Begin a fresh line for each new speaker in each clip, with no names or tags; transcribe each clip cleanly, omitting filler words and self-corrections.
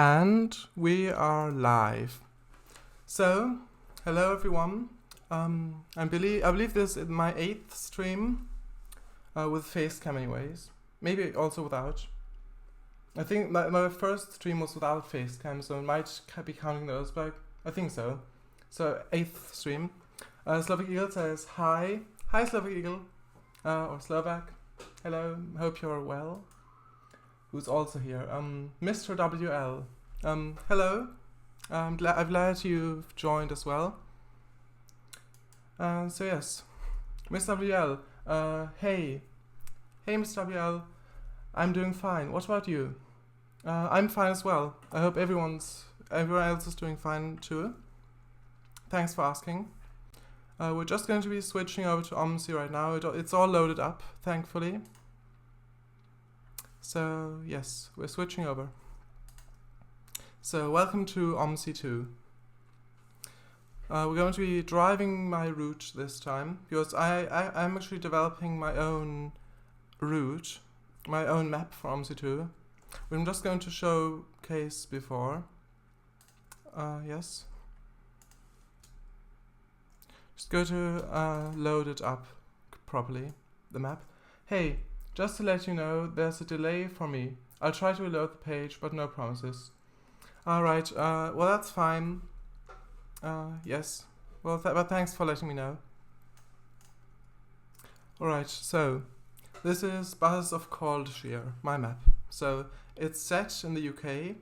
And we are live. So, hello everyone. I believe this is my 8th stream with facecam anyways. Maybe also without. I think my first stream was without facecam, so I might be counting those, but I think so. So, 8th stream. Slovak Eagle says hi. Hi Slovak Eagle. Or Slovak. Hello, hope you're well. Who's also here? Mr. WL. Hello. I'm glad you've joined as well. So yes, Mr. WL. Hey, Mr. WL. I'm doing fine. What about you? I'm fine as well. I hope everyone else is doing fine too. Thanks for asking. We're just going to be switching over to OMSI right now. It's all loaded up, thankfully. So yes, we're switching over. So welcome to OMSI 2. We're going to be driving my route this time because I'm actually developing my own route, my own map for OMSI 2. I'm just going to showcase before. Yes. Just go to load it up properly, the map. Hey, just to let you know, there's a delay for me. I'll try to reload the page, but no promises. Alright, well that's fine. Yes. Well, but thanks for letting me know. Alright, so this is Buzzes of Caldshire, my map. So it's set in the UK.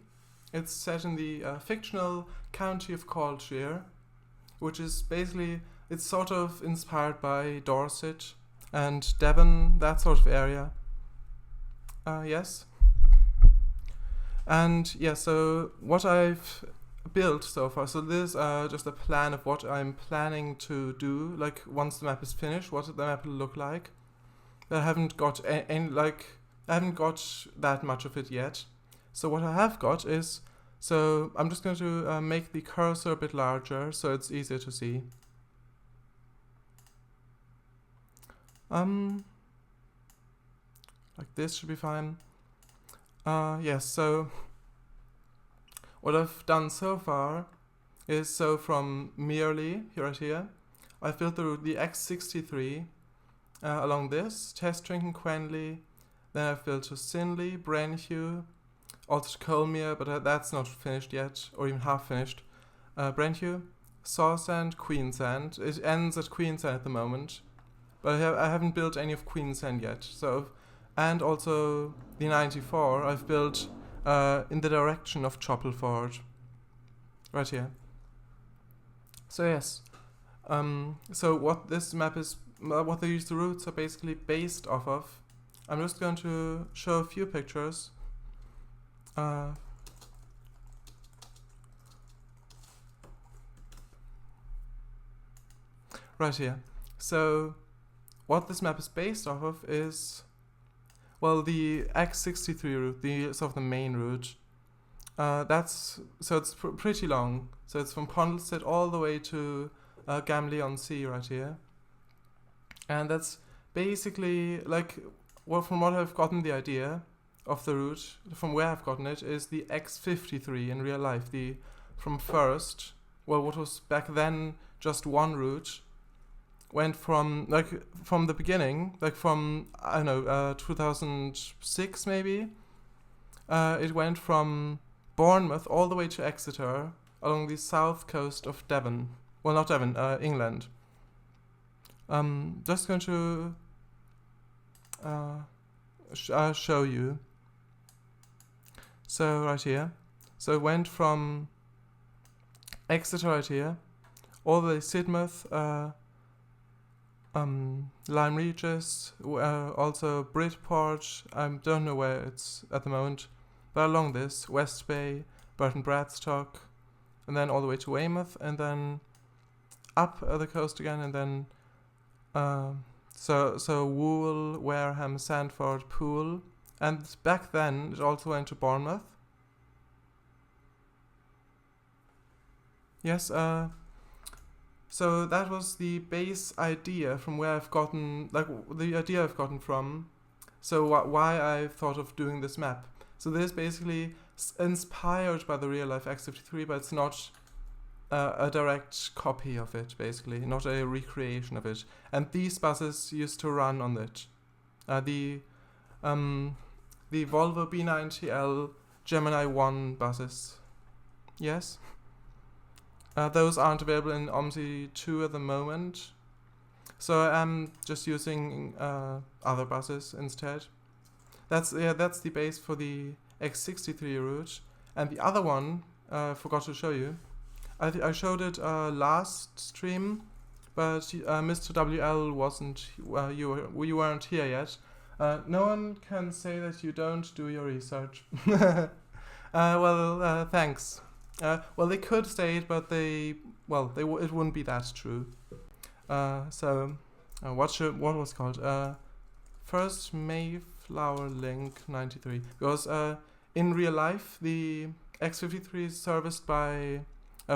It's set in the fictional county of Caldshire, which is basically, it's sort of inspired by Dorset and Devon, that sort of area. Yes. And yeah, so what I've built so far, so this is just a plan of what I'm planning to do, like once the map is finished, what the map will look like. I haven't got I haven't got that much of it yet. So what I have got is, so I'm just going to make the cursor a bit larger so it's easier to see. Like this should be fine. Yes, so what I've done so far is, so from Merely, right here, I've built the route, the X63, along this, Test Drinking Quenley, then I've built to Sinley, Brenhew, also to Colmere, but that's not finished yet, or even half finished. Brenhew, Sawsand, Queensand. It ends at Queensand at the moment, but I haven't built any of Queensand yet. So, and also the 94 I've built in the direction of Choppleford, right here. So yes, so what this map is, what the routes are basically based off of. I'm just going to show a few pictures. Right here. So what this map is based off of is, well, the X63 route, the sort of the main route. It's pretty long. So it's from Pondlestead all the way to Gamley-on-Sea right here. And that's basically, like, well, from what I've gotten the idea of the route, from where I've gotten it, is the X53 in real life. From first, well, what was back then just one route, went from the beginning, like from, I don't know, 2006 maybe. It went from Bournemouth all the way to Exeter along the south coast of Devon. Well, not Devon, England. Just going to show you. So right here. So it went from Exeter right here, all the way to Sidmouth, Lyme Regis, also Bridport. I don't know where it's at the moment, but along this, West Bay, Burton Bradstock, and then all the way to Weymouth, and then up the coast again, and then so Wool, Wareham, Sandford, Poole, and back then it also went to Bournemouth. Yes, so that was the base idea from where I've gotten, like the idea I've gotten from. So why I thought of doing this map. So this is basically inspired by the real life X53, but it's not a direct copy of it, basically, not a recreation of it. And these buses used to run on it. The Volvo B90L Gemini 1 buses. Yes? Those aren't available in OMSI 2 at the moment. So I'm just using other buses instead. That's the base for the X63 route. And the other one, forgot to show you. I showed it last stream, but Mr. WL wasn't. You weren't here yet. No one can say that you don't do your research. Well, thanks. Well, they could say it, but it wouldn't be that true. So, what was it called? First Mayflower Link 93. Because in real life, the X53 is serviced by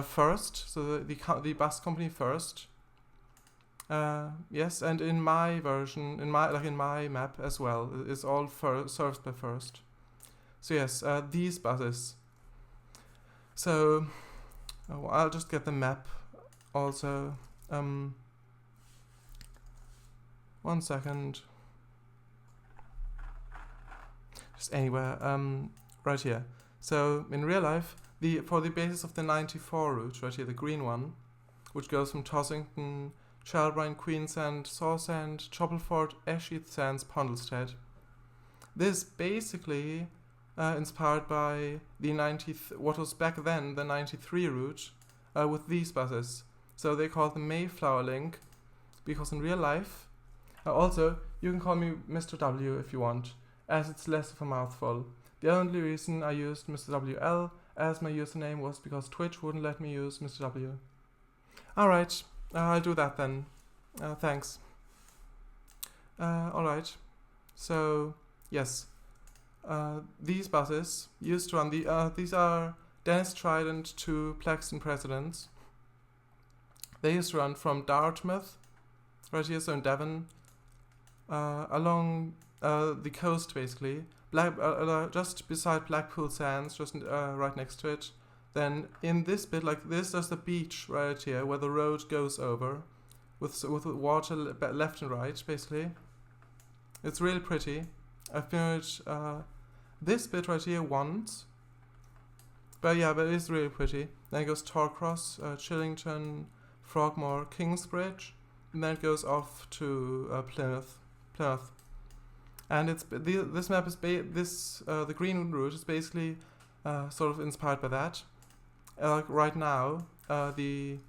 First, so the bus company First. Yes, and in my version, in my map as well, it's all served by First. So yes, these buses. So I'll just get the map also. 1 second. Just anywhere. Right here. So in real life, for the basis of the 94 route, right here, the green one, which goes from Tossington, Chalbrine, Queensland, Sawsend, Choppleford, Esheath Sands, Pondlestead. This basically inspired by the what was back then the 93 route with these buses. So they called the Mayflower Link because in real life, also you can call me Mr. W if you want, as it's less of a mouthful. The only reason I used Mr. WL as my username was because Twitch wouldn't let me use Mr. W. Alright, I'll do that then. Thanks. Alright, so yes. These buses used to run these are Dennis Trident to Plaxton Presidents. They used to run from Dartmouth, right here, so in Devon, along the coast basically, just beside Blackpool Sands, just right next to it. Then in this bit, like this, there's the beach right here where the road goes over, with water left and right basically. It's really pretty. I've been this bit right here once, but yeah, but it is really pretty. Then it goes Torcross, Chillington, Frogmore, Kingsbridge, and then it goes off to Plymouth. And it's this map is the green route is basically sort of inspired by that. Like right now, there's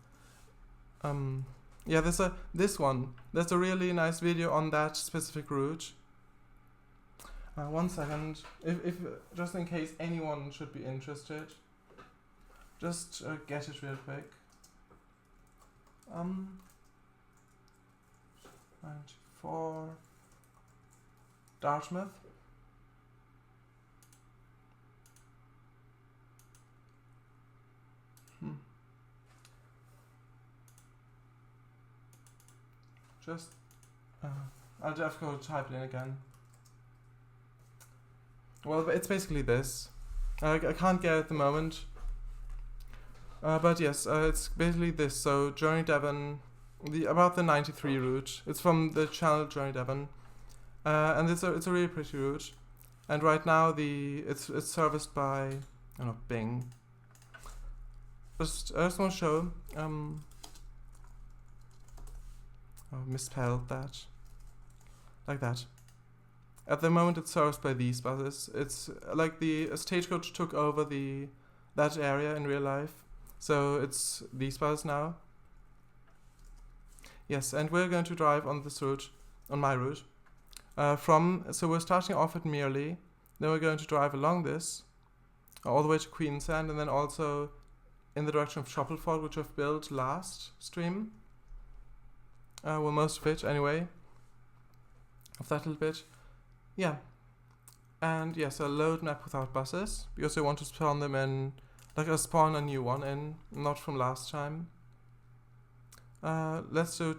a really nice video on that specific route. 1 second, if just in case anyone should be interested, just get it real quick. 94 Dartmouth. Just I'll have to go type it in again. Well, it's basically this. I can't get it at the moment. But yes, it's basically this. So Journey Devon, about the 93 route. It's from the channel Journey Devon, and it's a really pretty route. And right now it's serviced by Bing. I just want to show. Misspelled that. Like that. At the moment it's serviced by these buses. It's like the Stagecoach took over that area in real life. So it's these buses now. Yes, and we're going to drive on this route, on my route. So we're starting off at Merely, then we're going to drive along this, all the way to Queensland, and then also in the direction of Choppleford, which I've built last stream. Well, most of it anyway. Of that little bit. Yeah. And yes, a load map without buses, because I want to spawn them in, spawn a new one in, not from last time. Let's do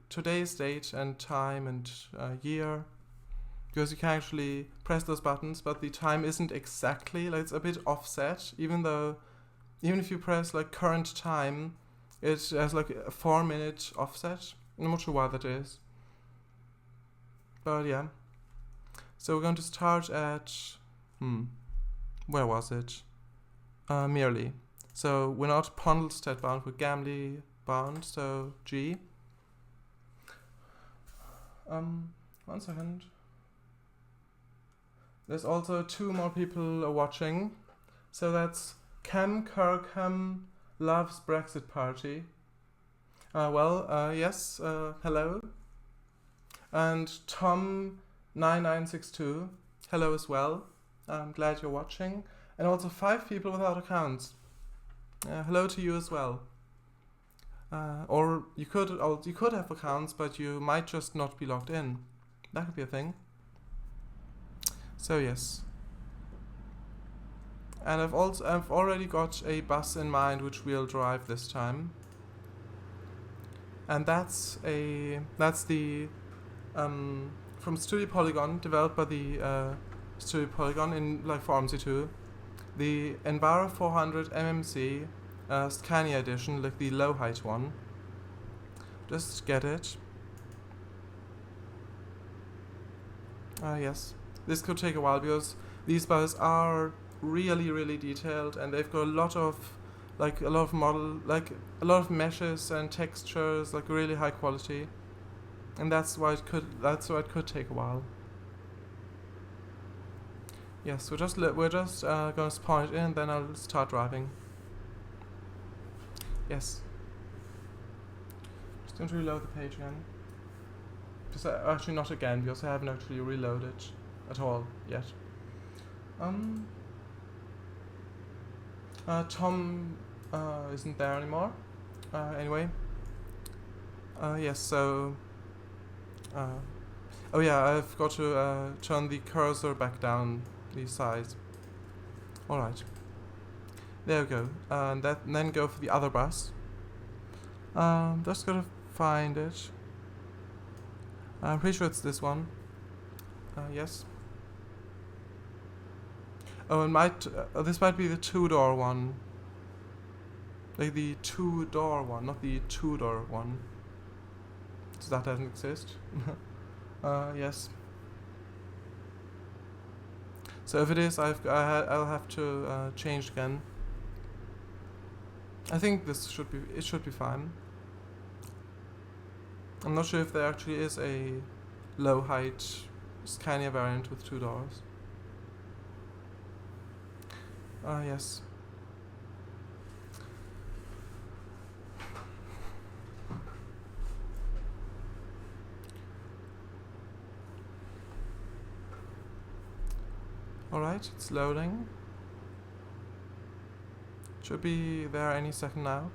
today's date and time and year. because you can actually press those buttons, but the time isn't exactly, like, it's a bit offset, even if you press like current time, it has like a 4-minute offset. I'm not sure why that is, but yeah. So we're going to start at where was it? Merely. So we're not Pondelstedt bound, we're Gamley bound, so G. 1 second. There's also 2 more people watching. So that's Cam Kirkham loves Brexit Party. Yes, hello. And Tom9962, hello as well. I'm glad you're watching. And also 5 people without accounts. Hello to you as well. Or you could have accounts, but you might just not be logged in. That could be a thing. So yes. And I've already got a bus in mind which we'll drive this time. And that's the from Studio Polygon, developed by the Studio Polygon in for OMSI 2. The Enviro 400 MMC Scania edition, like the low height one. Just get it. Yes. This could take a while because these buses are really, really detailed, and they've got a lot of meshes and textures, like really high quality. And that's why it could take a while. Yes, we're just going to spawn it in, and then I'll start driving. Yes. Just going to reload the page again. Just actually not again, because I haven't actually reloaded at all yet. Tom isn't there anymore. Anyway. Yes. So. Oh yeah, I've got to turn the cursor back down the size. All right. There we go. And then go for the other bus. Just gotta find it. I'm pretty sure it's this one. Yes. Oh, this might be the 2-door one. Like the 2-door one, not the 2-door one. So that doesn't exist. Yes. So if it is, I'll have to change again. I think it should be fine. I'm not sure if there actually is a low height Scania variant with 2 doors. Yes. Alright, it's loading. Should be there any second now.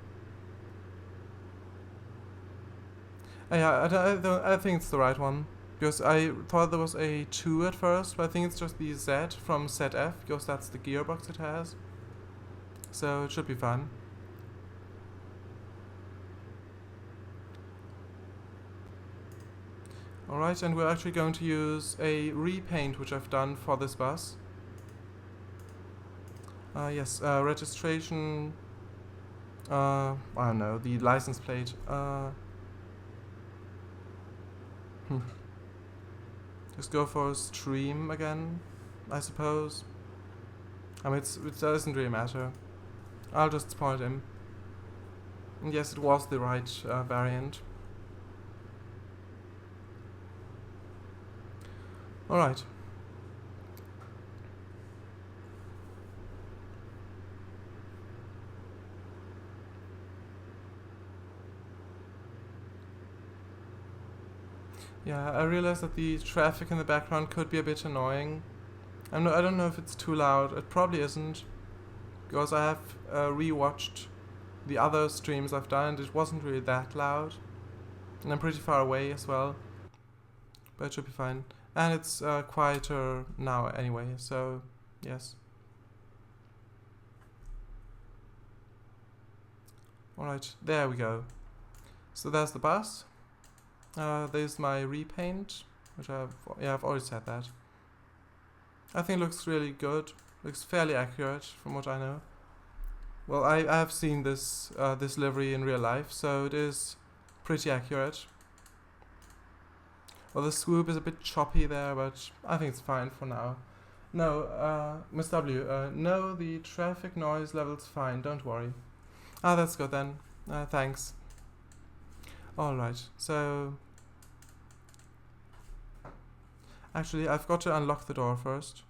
Yeah, I think it's the right one. Because I thought there was a 2 at first, but I think it's just the Z from ZF, because that's the gearbox it has. So it should be fine. Alright, and we're actually going to use a repaint which I've done for this bus. Yes, registration, I don't know, the license plate. Just go for stream again, I suppose. I mean, it doesn't really matter. I'll just spawn it in. And yes, it was the right variant. Alright. Yeah, I realized that the traffic in the background could be a bit annoying. I don't know if it's too loud. It probably isn't, because I have rewatched the other streams I've done and it wasn't really that loud. And I'm pretty far away as well. But it should be fine. And it's quieter now anyway, so yes. Alright, there we go. So there's the bus. There's my repaint. which I've already said that. I think it looks really good. Looks fairly accurate from what I know. Well, I have seen this this livery in real life, so it is pretty accurate. Well, the swoop is a bit choppy there, but I think it's fine for now. No, Miss W, no, the traffic noise level's fine, don't worry. Ah, that's good then. Thanks. Alright, so... Actually, I've got to unlock the door first.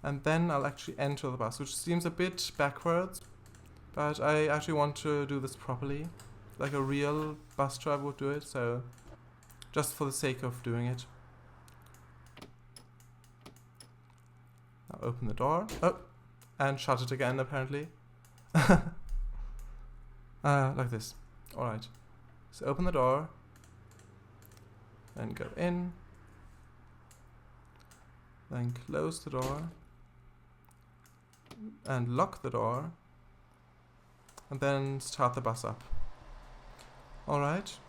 And then I'll actually enter the bus, which seems a bit backwards. But I actually want to do this properly. Like a real bus driver would do it, so... Just for the sake of doing it. Now open the door. Oh! And shut it again, apparently. Like this. Alright. So open the door. Then go in. Then close the door. And lock the door. And then start the bus up. Alright.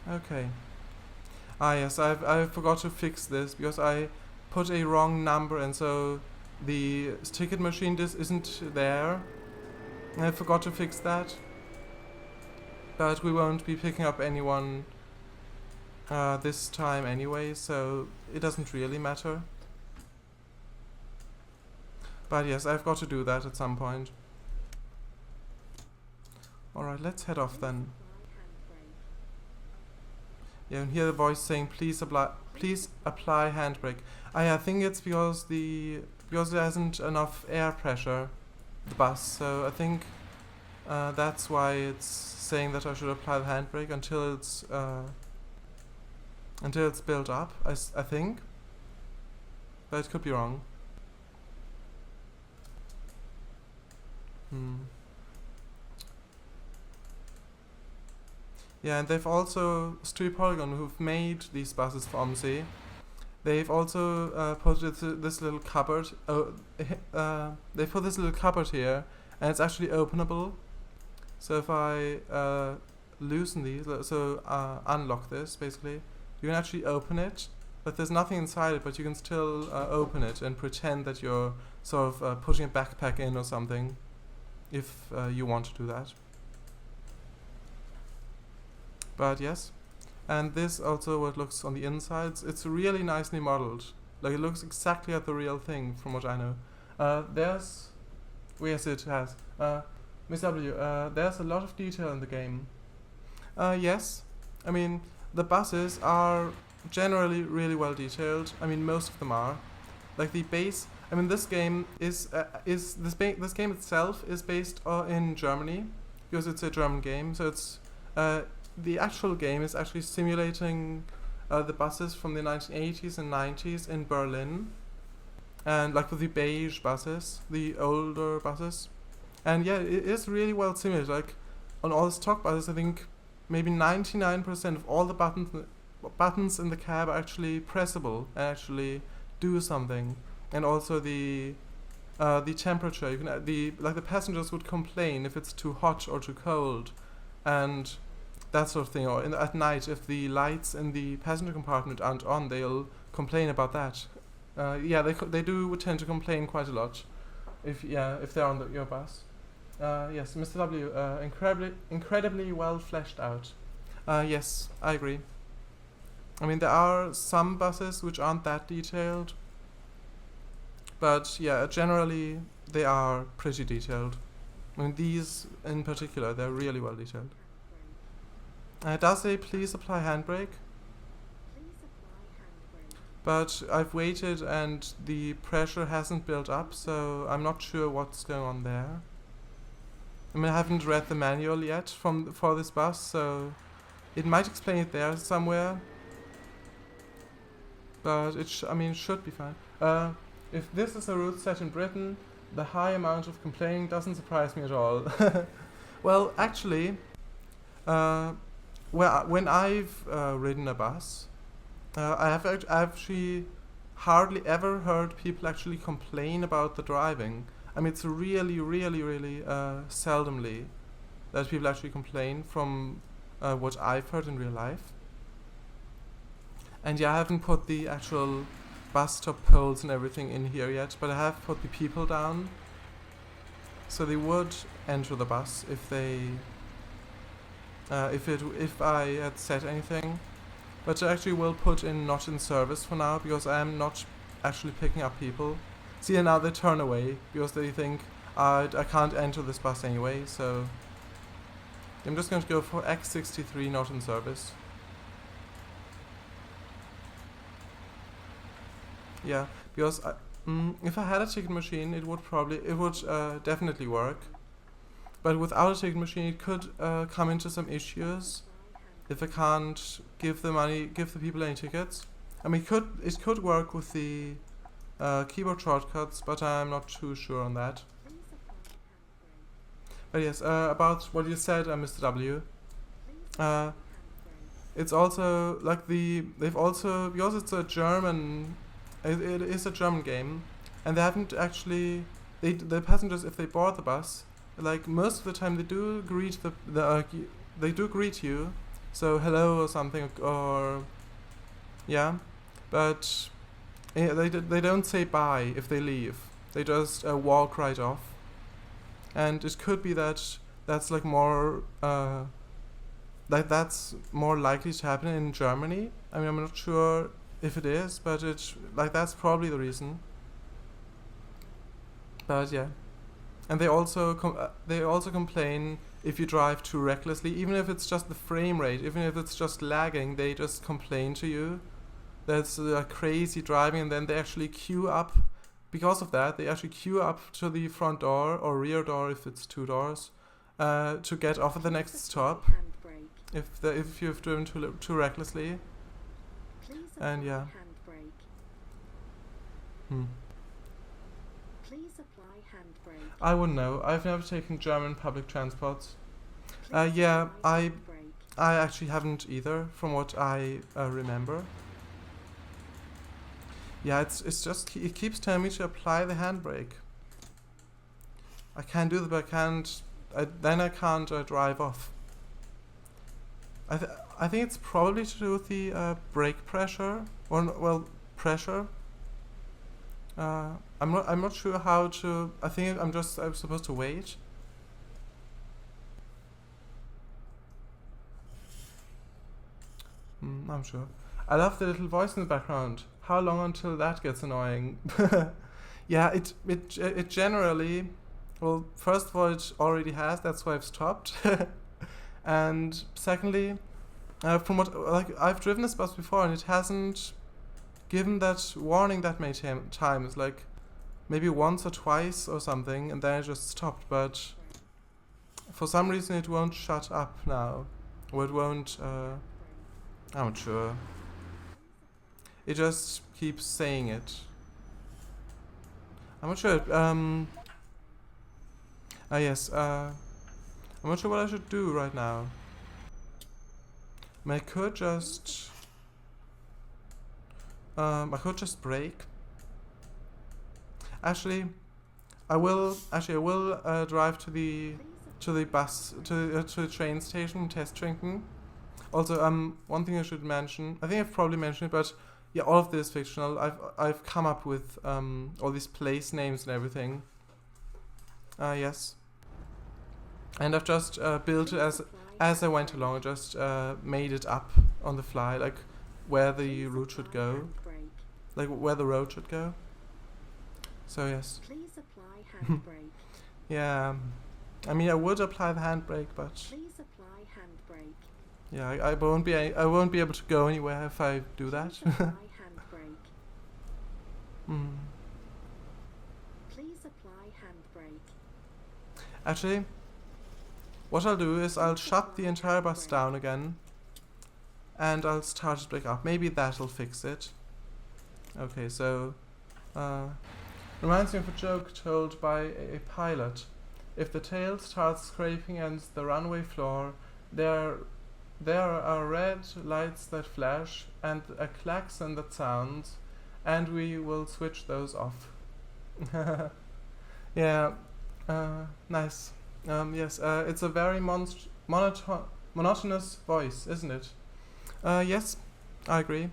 Okay. Ah yes, I forgot to fix this because I put a wrong number and so the ticket machine isn't there. I forgot to fix that. But we won't be picking up anyone this time anyway, so it doesn't really matter. But yes, I've got to do that at some point. Alright, let's head off then. Yeah, and hear the voice saying, please apply handbrake. I think it's because there isn't enough air pressure, the bus, so I think that's why it's saying that I should apply the handbrake until it's built up, I think. But it could be wrong. Yeah, and they've also, Street Polygon, who've made these buses for OMSI, they've also put this little cupboard. They put this little cupboard here, and it's actually openable. So if I loosen these, so unlock this basically, you can actually open it. But there's nothing inside it, but you can still open it and pretend that you're sort of putting a backpack in or something, if you want to do that. But yes, and this also what looks on the insides. It's really nicely modeled. Like it looks exactly like the real thing from what I know. Yes it has. Miss W, there's a lot of detail in the game. Yes, I mean the buses are generally really well detailed. I mean most of them are. Like the base. I mean this game this game itself is based in Germany because it's a German game. So it's the actual game is actually simulating the buses from the 1980s and 90s in Berlin, and like with the beige buses, the older buses, and yeah, it is really well simulated. Like on all the stock buses, I think maybe 99% of all the buttons in the cab are actually pressable and actually do something, and also the temperature. You can the passengers would complain if it's too hot or too cold, and that sort of thing. Or at night, if the lights in the passenger compartment aren't on, they'll complain about that. Yeah, they do tend to complain quite a lot if they're on your bus. Yes, Mr. W, incredibly well fleshed out. Yes, I agree. I mean, there are some buses which aren't that detailed, but yeah, generally they are pretty detailed. I mean, these in particular, they're really well detailed. It does say please apply handbrake, but I've waited and the pressure hasn't built up, so I'm not sure what's going on there. I mean, I haven't read the manual yet for this bus, so it might explain it there somewhere, but it should be fine. If this is a route set in Britain, the high amount of complaining doesn't surprise me at all. Well, actually, when I've ridden a bus, I've actually hardly ever heard people actually complain about the driving. I mean, it's really, really, really seldomly that people actually complain from what I've heard in real life. And yeah, I haven't put the actual bus stop poles and everything in here yet, but I have put the people down. So they would enter the bus if they, if I had said anything. But I actually will put in not in service for now, because I am not actually picking up people. See, and now they turn away because they think I can't enter this bus anyway. So I'm just going to go for X63 not in service. Yeah, because if I had a ticket machine, it would definitely work. But without a ticket machine, it could come into some issues if I can't give the people any tickets. I mean, it could work with the keyboard shortcuts, but I'm not too sure on that. But yes, about what you said, Mr. W. It's also like because it's a German. It is a German game, and they haven't actually. The passengers, if they board the bus, like most of the time, they do greet they do greet you, so hello or something, or yeah, but they don't say bye if they leave. They just walk right off, and it could be that that's like more that's more likely to happen in Germany. I mean, I'm not sure if it is, but that's probably the reason. But yeah, and they also complain if you drive too recklessly, even if it's just the frame rate, even if it's just lagging. They just complain to you that's crazy driving, and then they actually queue up. Because of that, they actually queue up to the front door or rear door if it's 2 doors to get off at the next stop if you've driven too recklessly. And yeah.
Please apply handbrake.
I wouldn't know. I've never taken German public transport. Yeah, I actually haven't either, from what I remember. Yeah, it's just it keeps telling me to apply the handbrake. I can do that, but I can't drive off. I think it's probably to do with the brake pressure, or pressure. I'm not sure how to. I think I'm supposed to wait. I'm sure. I love the little voice in the background. How long until that gets annoying? Yeah, it generally. Well, first of all, it already has. That's why I've stopped. And secondly, from what I've driven this bus before, and it hasn't given that warning that many times. Like maybe once or twice or something, and then it just stopped. But for some reason, it won't shut up now, or it won't. I'm not sure. It just keeps saying it. I'm not sure. Yes. I'm not sure what I should do right now. I could just brake. Actually, I will drive to the bus to the train station, Testtrinken. Also, one thing I should mention. I think I've probably mentioned it, but yeah, all of this is fictional. I've come up with all these place names and everything. Yes. And I've just built it as I went along. I just made it up on the fly, like where the route should go, like where the road should go. So yes.
Please apply handbrake.
Yeah. I mean, I would apply the handbrake, but
Please apply handbrake.
yeah, I won't be able to go anywhere if I do that.
Please apply handbrake. Please apply handbrake.
Actually, what I'll do is I'll shut the entire bus down again, and I'll start it back up. Maybe that'll fix it. Okay, so reminds me of a joke told by a pilot. If the tail starts scraping against the runway floor, they're there are red lights that flash and a klaxon that sounds, and we will switch those off. Yeah, nice. Yes, it's a very monotonous voice, isn't it? Yes, I agree.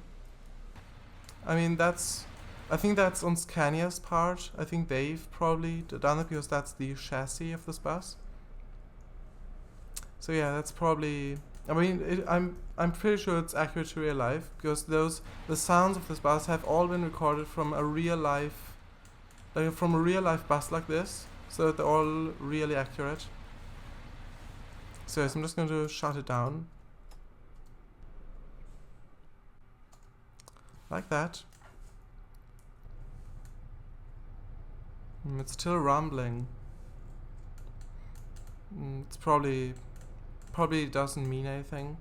I mean, I think that's on Scania's part. I think they've probably done it because that's the chassis of this bus. So yeah, that's probably. I mean, I'm pretty sure it's accurate to real life because the sounds of this bus have all been recorded from a real life, bus like this. So they're all really accurate. So yes, I'm just going to shut it down. Like that. It's still rumbling. It's probably doesn't mean anything.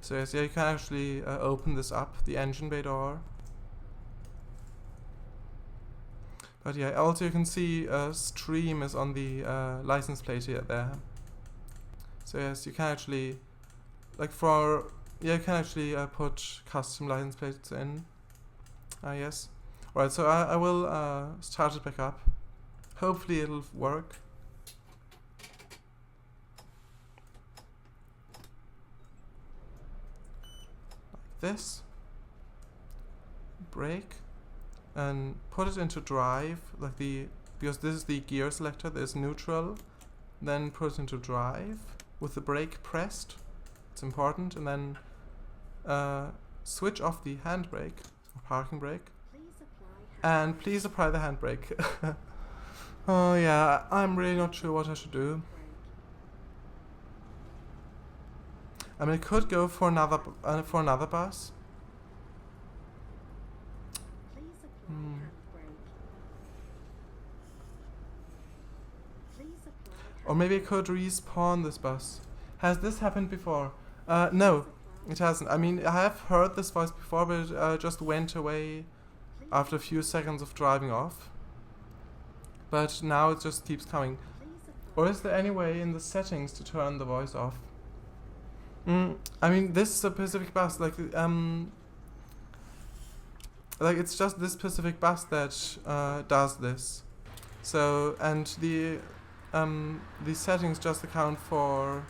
So yes, yeah, you can actually open this up, the engine bay door. But yeah, also you can see stream is on the license plate here there. So yes, you can actually, you can actually put custom license plates in. Yes. Right, so I will start it back up. Hopefully it'll work. Like this. Brake. And put it into drive, because this is the gear selector, there's neutral. Then put it into drive with the brake pressed. It's important. And then switch off the handbrake, or parking brake. And please apply the handbrake. Oh yeah, I'm really not sure what I should do. I mean, I could go for another bus. Or maybe I could respawn this bus. Has this happened before? No, it hasn't. I mean, I have heard this voice before, but it just went away after a few seconds of driving off. But now it just keeps coming. Or is there any way in the settings to turn the voice off? I mean, this specific bus, it's just this specific bus that does this. So, and the settings just account for,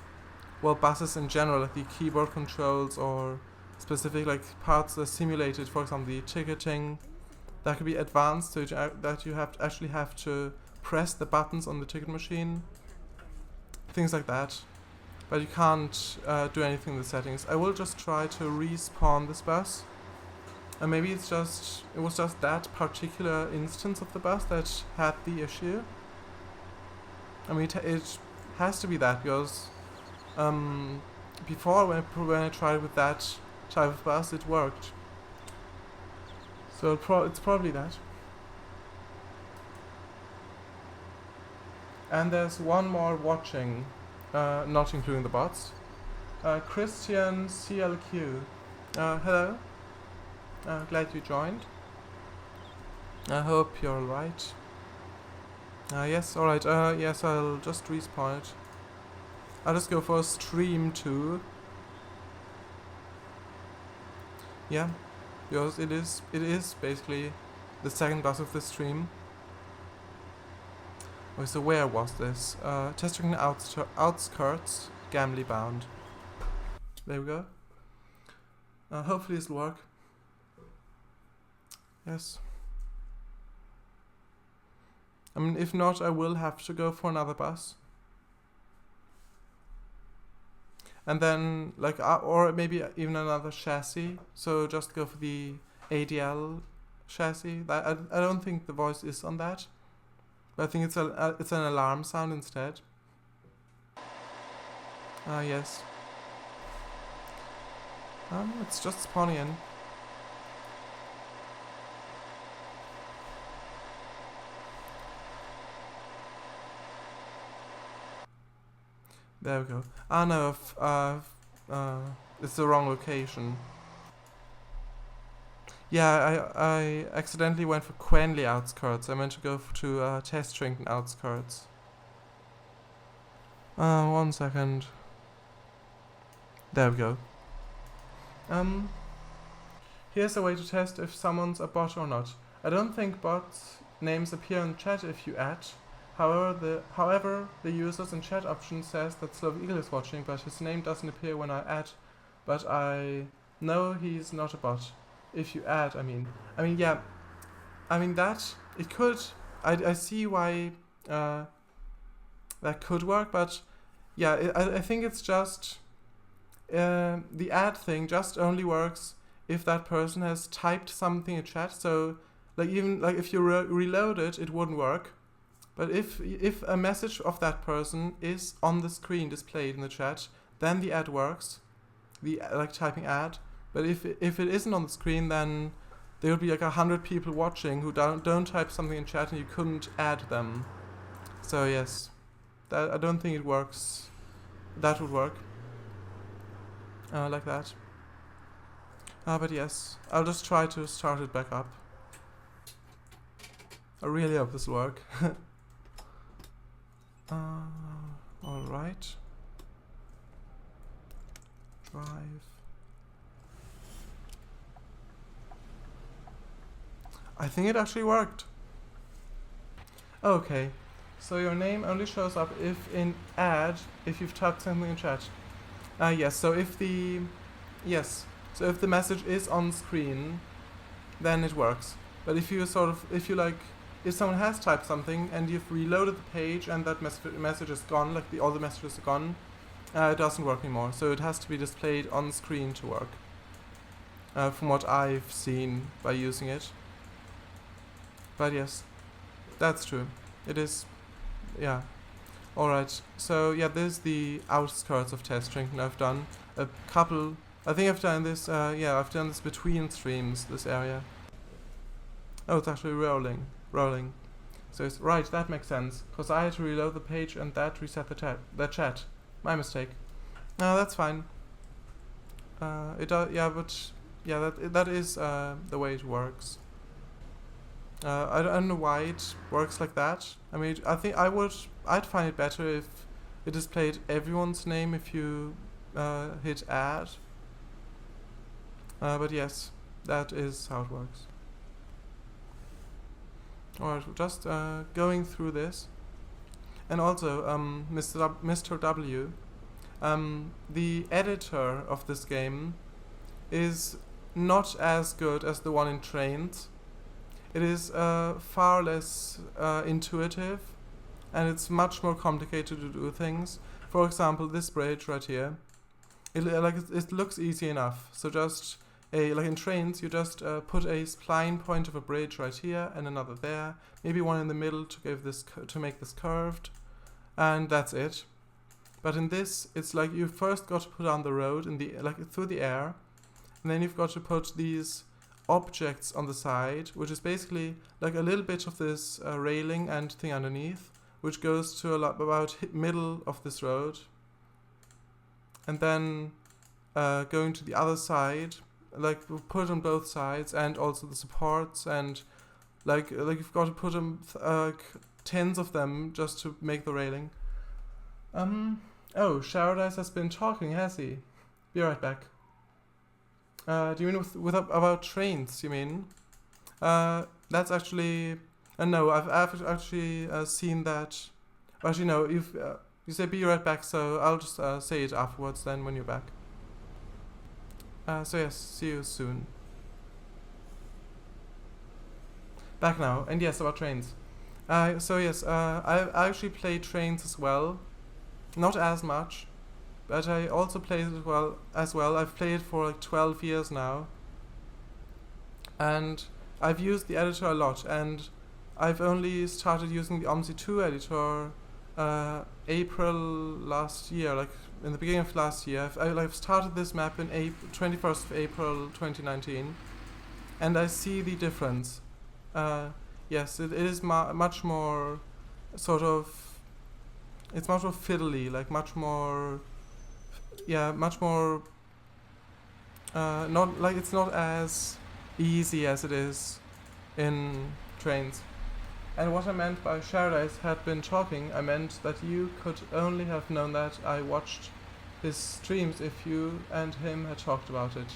well, buses in general, like the keyboard controls or specific parts that are simulated. For example, the ticketing that could be advanced, so that you actually have to press the buttons on the ticket machine, things like that. But you can't do anything in the settings. I will just try to respawn this bus. And maybe it was just that particular instance of the bus that had the issue. I mean, it has to be that, because before when I tried with that type of bus, it worked. So it's probably that. And there's one more watching, not including the bots. Christian CLQ. Hello. Glad you joined. I hope you're alright. Yes, alright. Yes, I'll just respawn it. I'll just go for stream 2. Yeah, because it is basically the second bus of the stream. Okay, so where was this? Testing the outskirts, Gamley bound. There we go. Hopefully this will work. Yes. I mean, if not, I will have to go for another bus. And then, or maybe even another chassis. So just go for the ADL chassis. I don't think the voice is on that. But I think it's an alarm sound instead. Yes. It's just spawning in. There we go. No, it's the wrong location. Yeah, I accidentally went for Quenley outskirts. I meant to go to Testrington outskirts. 1 second. There we go. Here's a way to test if someone's a bot or not. I don't think bots names appear in chat if you add. However, the users in chat option says that Slov Eagle is watching, but his name doesn't appear when I add. But I know he's not a bot. If you add, I mean, yeah. I mean that it could. I see why that could work, but yeah, I think it's just the add thing just only works if that person has typed something in chat. So like even like if you reload it, it wouldn't work. But if a message of that person is on the screen displayed in the chat, then the add works. The like typing add. But if it isn't on the screen, then there will be like 100 people watching who don't type something in chat, and you couldn't add them. So yes, that I don't think it works. That would work like that. But yes, I'll just try to start it back up. I really hope this will work. Alright. Drive. I think it actually worked. Okay, so your name only shows up if in add, if you've typed something in chat. Yes, so if the message is on screen, then it works. But if if someone has typed something and you've reloaded the page and that message is gone, like all the messages are gone, it doesn't work anymore. So it has to be displayed on screen to work. From what I've seen by using it. But yes, that's true. It is, yeah. Alright, so yeah, this is the outskirts of test drinking. I've done a couple, I think I've done this, I've done this between streams, this area. Oh, it's actually rolling. So it's, right, that makes sense, because I had to reload the page and that reset the chat. My mistake. No, that's fine. It does, yeah, but yeah, that is the way it works. I don't know why it works like that. I mean, I think I'd find it better if it displayed everyone's name if you hit add. But yes, that is how it works. Alright, just going through this. And also, Mr. W, the editor of this game is not as good as the one in Trains. It is far less intuitive, and it's much more complicated to do things. For example, this bridge right here, it looks easy enough. So just like in Trains, you just put a spline point of a bridge right here and another there, maybe one in the middle to give this to make this curved, and that's it. But in this, it's like you first got to put on the road in the through the air, and then you've got to put these objects on the side, which is basically like a little bit of this railing and thing underneath, which goes to about middle of this road, and then going to the other side, like put on both sides, and also the supports, and like you've got to put them tens of them just to make the railing. Oh, Paradise has been talking, has he? Be right back. Do you mean about Trains, you mean? That's actually... no, I've actually seen that... Actually, no, you say be right back, so I'll just say it afterwards then when you're back. So yes, see you soon. Back now, and yes, about Trains. So yes, I actually played Trains as well. Not as much. But I also played it as well. I've played it for like 12 years now. And I've used the editor a lot, and I've only started using the OMSI 2 editor April last year, like in the beginning of last year. I've started this map in 21st of April 2019, and I see the difference. Yes, it is much more sort of, it's much more fiddly, like much more... Yeah, much more, not like it's not as easy as it is in Trains. And what I meant by Paradise had been talking, I meant that you could only have known that I watched his streams if you and him had talked about it.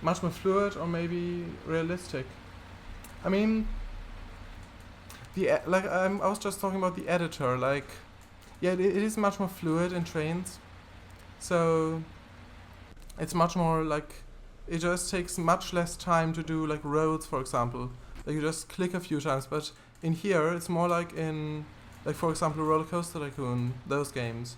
Much more fluid or maybe realistic. I mean, I was just talking about the editor. Like, yeah, it is much more fluid in trains. So it's much more like, it just takes much less time to do like roads, for example. Like you just click a few times, but in here it's more like in, like for example, Roller Coaster Tycoon, those games,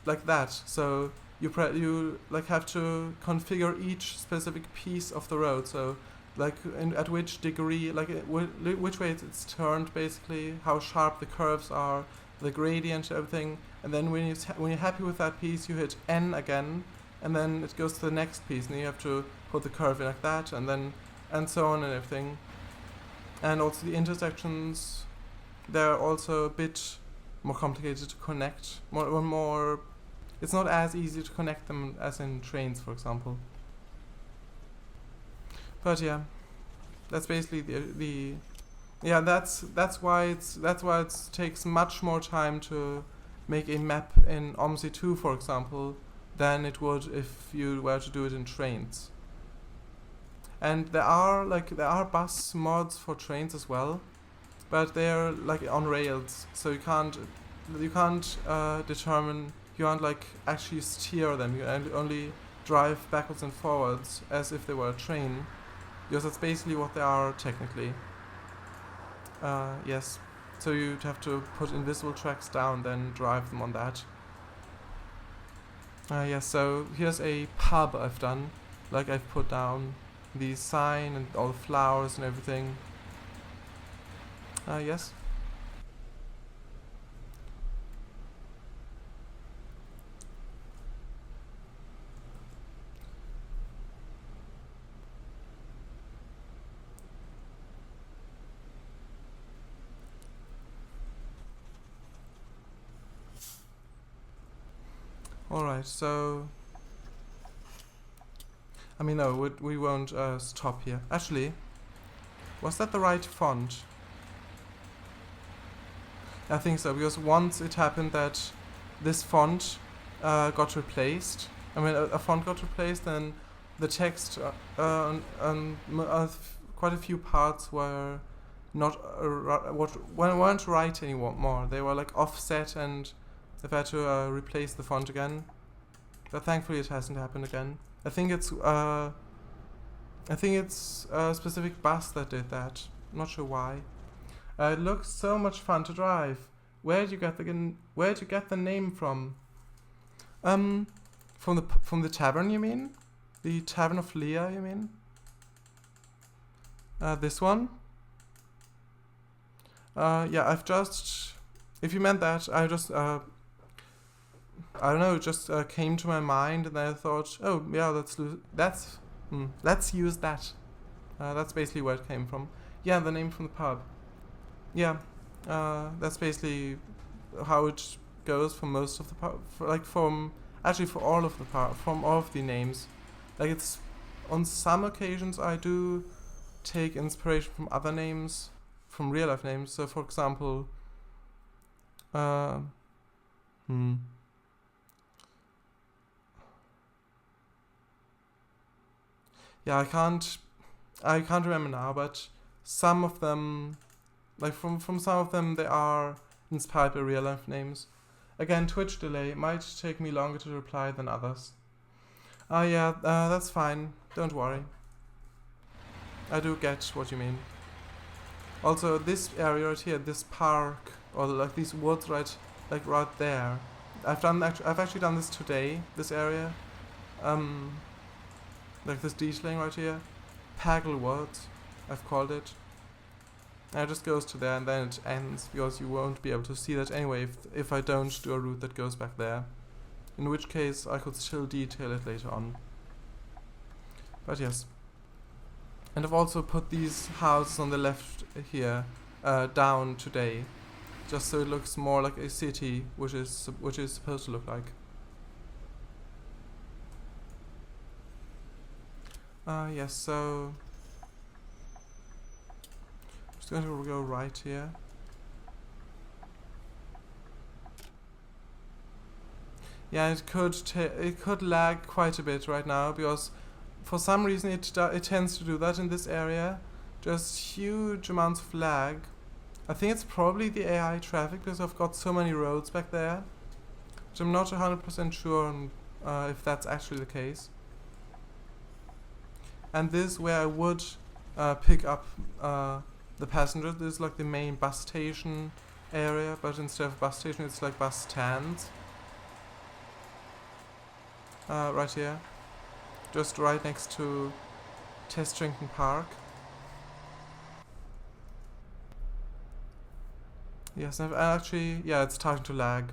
like that. So you like have to configure each specific piece of the road. So like at which degree, like which way it's turned, basically, how sharp the curves are, the gradient, everything. And then when you're happy with that piece, you hit N again, and then it goes to the next piece, and you have to put the curve in like that, and then and so on and everything. And also the intersections, they're also a bit more complicated to connect. More, it's not as easy to connect them as in trains, for example. But yeah, that's basically the yeah, that's why it takes much more time to make a map in OMSI 2, for example, than it would if you were to do it in trains. And there are bus mods for trains as well, but they're like on rails, so you can't determine, you can't like actually steer them. You only drive backwards and forwards as if they were a train, because that's basically what they are technically. Yes, so you'd have to put invisible tracks down, then drive them on that. Yes, so here's a pub I've done. Like I've put down the sign and all the flowers and everything. Yes. Alright, so I mean, no, we won't stop here. Actually, was that the right font? I think so, because once it happened that this font got replaced. I mean, a font got replaced, and the text quite a few parts were not weren't right anymore. They were like offset, and I've had to replace the font again. But thankfully, it hasn't happened again. I think it's a specific bus that did that. I'm not sure why. It looks so much fun to drive. Where did you get the name from? From the tavern, you mean? The Tavern of Leah, you mean? This one? Yeah, I've just... If you meant that, I just... I don't know, it just came to my mind, and then I thought, oh, yeah, let's use that. That's basically where it came from. Yeah, the name from the pub. Yeah, that's basically how it goes for most of the from all of the names. Like, it's on some occasions I do take inspiration from other names, from real life names. So, for example, yeah, I can't remember now, but some of them, like from some of them, they are inspired by real life names. Again, Twitch delay might take me longer to reply than others. Yeah, that's fine. Don't worry. I do get what you mean. Also, this area right here, this park, or like these woods right there. I've actually done this today. This area, like this detailing right here, Paggle Woods, I've called it. And it just goes to there, and then it ends, because you won't be able to see that anyway if I don't do a route that goes back there. In which case, I could still detail it later on. But yes. And I've also put these houses on the left here down today, just so it looks more like a city, which is supposed to look like. Yes, so... just going to go right here. Yeah, it could lag quite a bit right now because for some reason it tends to do that in this area. Just huge amounts of lag. I think it's probably the AI traffic because I've got so many roads back there. Which I'm not 100% sure on, if that's actually the case. And this is where I would pick up the passengers. This is like the main bus station area, but instead of bus station it's like bus stands. Right here. Just right next to Testrington Park. Yes, and actually, yeah, it's starting to lag.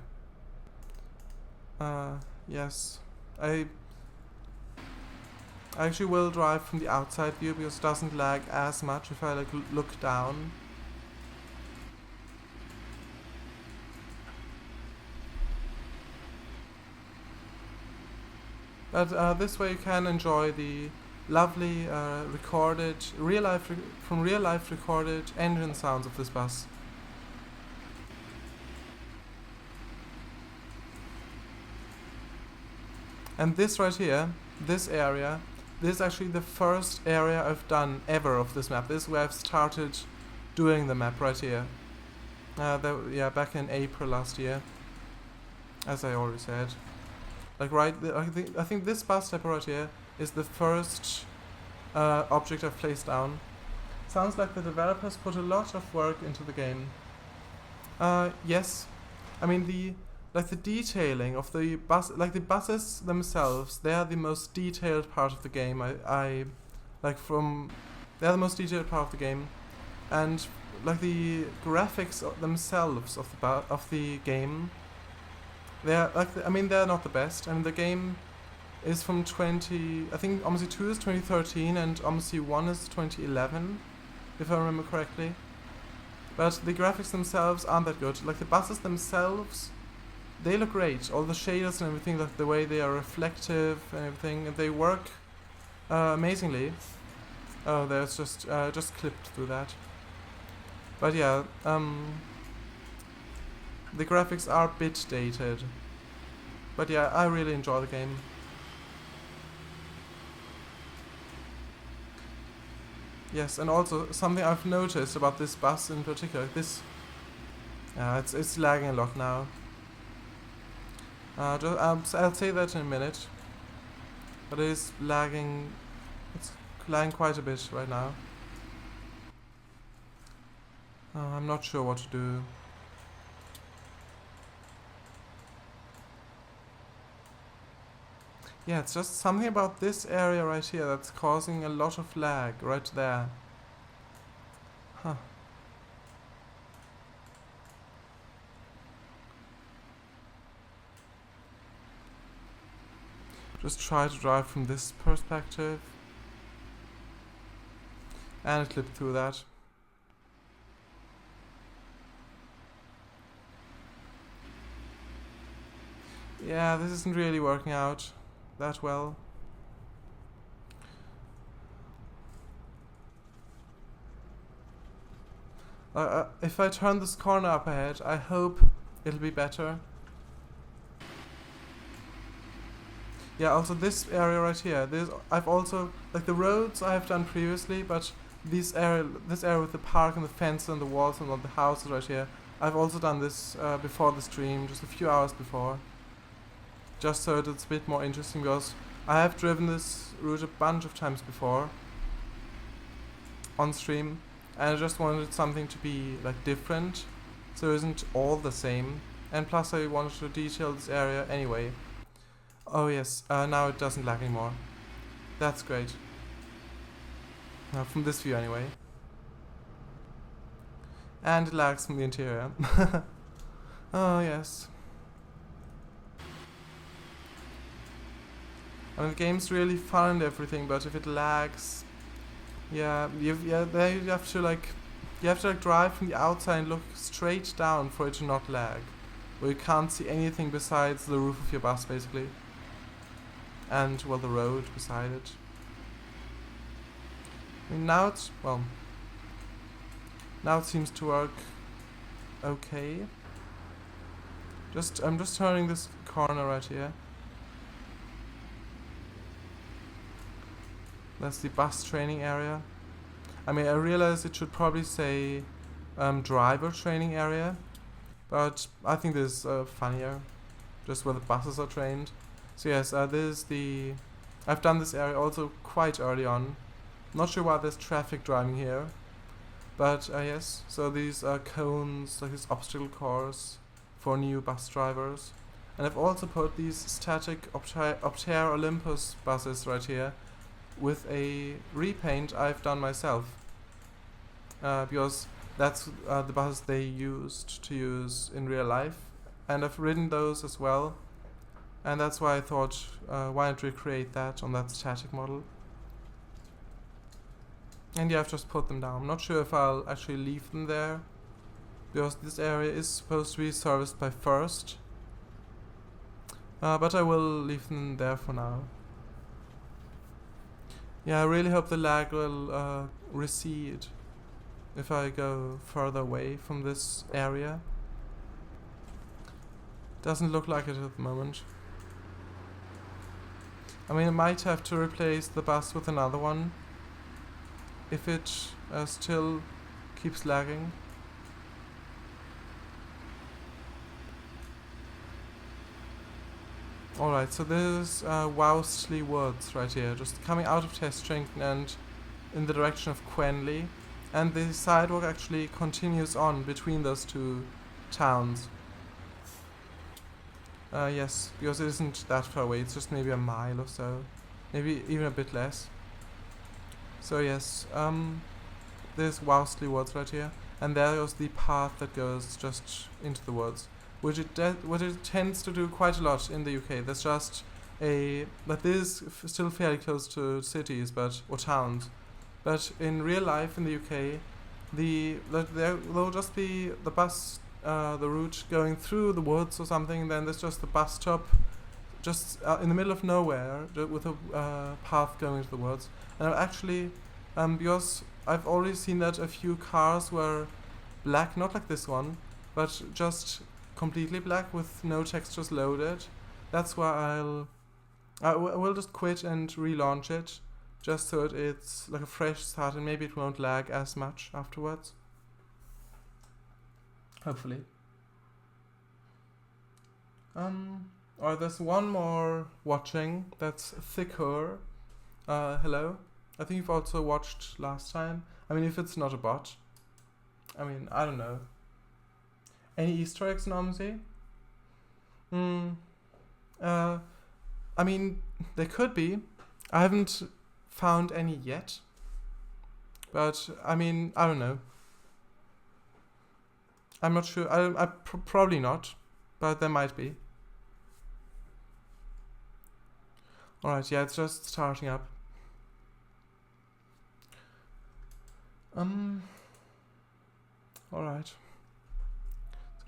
Yes, I actually will drive from the outside view because it doesn't lag as much if I like look down. But this way you can enjoy the lovely recorded, from real life recorded engine sounds of this bus. And this right here, this area, this is actually the first area I've done ever of this map. This is where I've started doing the map right here. Back in April last year, as I already said. Like I think this bus stop right here is the first object I've placed down. Sounds like the developers put a lot of work into the game. Yes, I mean the detailing of the the buses themselves, they are the most detailed part of the game. They're the most detailed part of the game, and like the graphics themselves of the game, they're they're not the best. I mean the game is from I think OMSI 2 is 2013 and OMSI 1 is 2011, if I remember correctly. But the graphics themselves aren't that good. Like the buses themselves, they look great. All the shaders and everything, like the way they are reflective and everything, and they work amazingly. Oh, there's just clipped through that. But yeah, the graphics are a bit dated. But yeah, I really enjoy the game. Yes, and also something I've noticed about this bus in particular, it's lagging a lot now. I'll say that in a minute. But it's lagging quite a bit right now. I'm not sure what to do. Yeah, it's just something about this area right here that's causing a lot of lag right there. Huh. Just try to drive from this perspective. And it clipped through that. Yeah, this isn't really working out that well. If I turn this corner up ahead, I hope it'll be better. Yeah, also this area right here. I've also, like the roads I have done previously, but this area with the park and the fence and the walls and all the houses right here, I've also done this before the stream, just a few hours before. Just so it's a bit more interesting, because I have driven this route a bunch of times before on stream, and I just wanted something to be like different, so it isn't all the same. And plus I wanted to detail this area anyway. Oh yes, now it doesn't lag anymore. That's great. From this view anyway. And it lags from the interior. Oh yes. I mean, the game's really fun and everything, but if it lags, there you have to drive from the outside and look straight down for it to not lag, where you can't see anything besides the roof of your bus, basically, and well, the road beside it. I mean, now Now it seems to work okay. I'm just turning this corner right here. That's the bus training area. I mean, I realize it should probably say driver training area, but I think this is funnier, just where the buses are trained. So yes, this is the... I've done this area also quite early on. Not sure why there's traffic driving here, but yes, so these cones, like these obstacle course for new bus drivers. And I've also put these static Optare Olympus buses right here with a repaint I've done myself. Because that's the buses they used to use in real life. And I've ridden those as well. And that's why I thought, why not recreate that on that static model. And yeah, I've just put them down. I'm not sure if I'll actually leave them there, because this area is supposed to be serviced by First. But I will leave them there for now. Yeah, I really hope the lag will recede if I go further away from this area. Doesn't look like it at the moment. I mean, I might have to replace the bus with another one if it still keeps lagging. Alright, so this is Wowsley Woods right here, just coming out of Testrington and in the direction of Quenley. And the sidewalk actually continues on between those two towns. Yes, because it isn't that far away, it's just maybe a mile or so. Maybe even a bit less. So yes, there's Wowsley Woods right here. And there goes the path that goes just into the woods. Which it tends to do quite a lot in the UK. There's just but this is still fairly close to cities, or towns. But in real life in the UK, there'll just be the bus, the route going through the woods or something, and then there's just the bus stop, just in the middle of nowhere, with a path going into the woods. And I've actually, because I've already seen that a few cars were black, not like this one, but just completely black with no textures loaded. That's why I will just quit and relaunch it, just so it's like a fresh start, and maybe it won't lag as much afterwards. Hopefully. Or there's one more watching. That's Thicker. Hello. I think you've also watched last time. I mean, if it's not a bot. I mean, I don't know. Any Easter eggs in OMSI? I mean, there could be. I haven't found any yet. But, I mean, I don't know. I'm not sure. Probably not. But there might be. Alright, yeah, it's just starting up. Alright.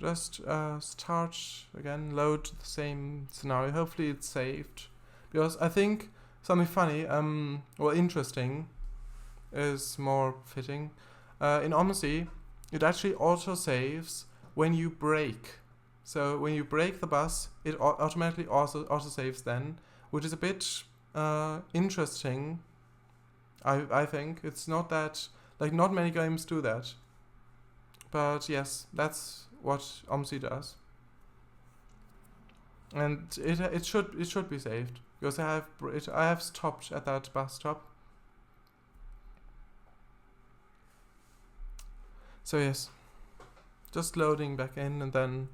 Just start again, load the same scenario. Hopefully it's saved. Because I think something funny, or interesting, is more fitting. In OMSI, it actually auto-saves when you brake. So when you brake the bus, it automatically auto-saves then, which is a bit interesting, I think. It's not that, like, not many games do that. But yes, that's what OMSI does. And it should be saved, because I have stopped at that bus stop. So yes, just loading back in, and then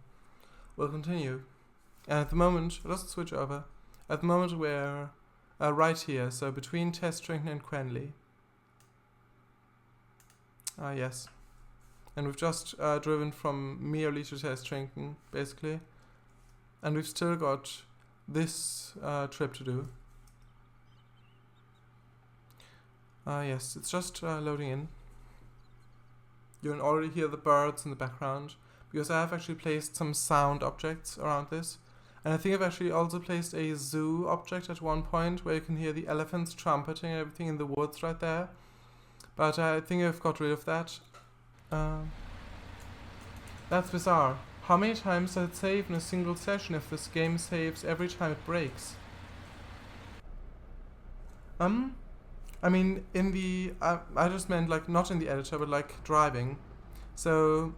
we'll continue. And at the moment, let's switch over. At the moment we're right here, so between Testrington and Quenley. Yes. And we've just driven from Merely to Testrington, basically. And we've still got this trip to do. Yes, it's just loading in. You can already hear the birds in the background, because I have actually placed some sound objects around this. And I think I've actually also placed a zoo object at one point, where you can hear the elephants trumpeting and everything in the woods right there. But I think I've got rid of that. That's bizarre. How many times does it save in a single session if this game saves every time it breaks? I mean, in the I just meant like not in the editor, but like driving. So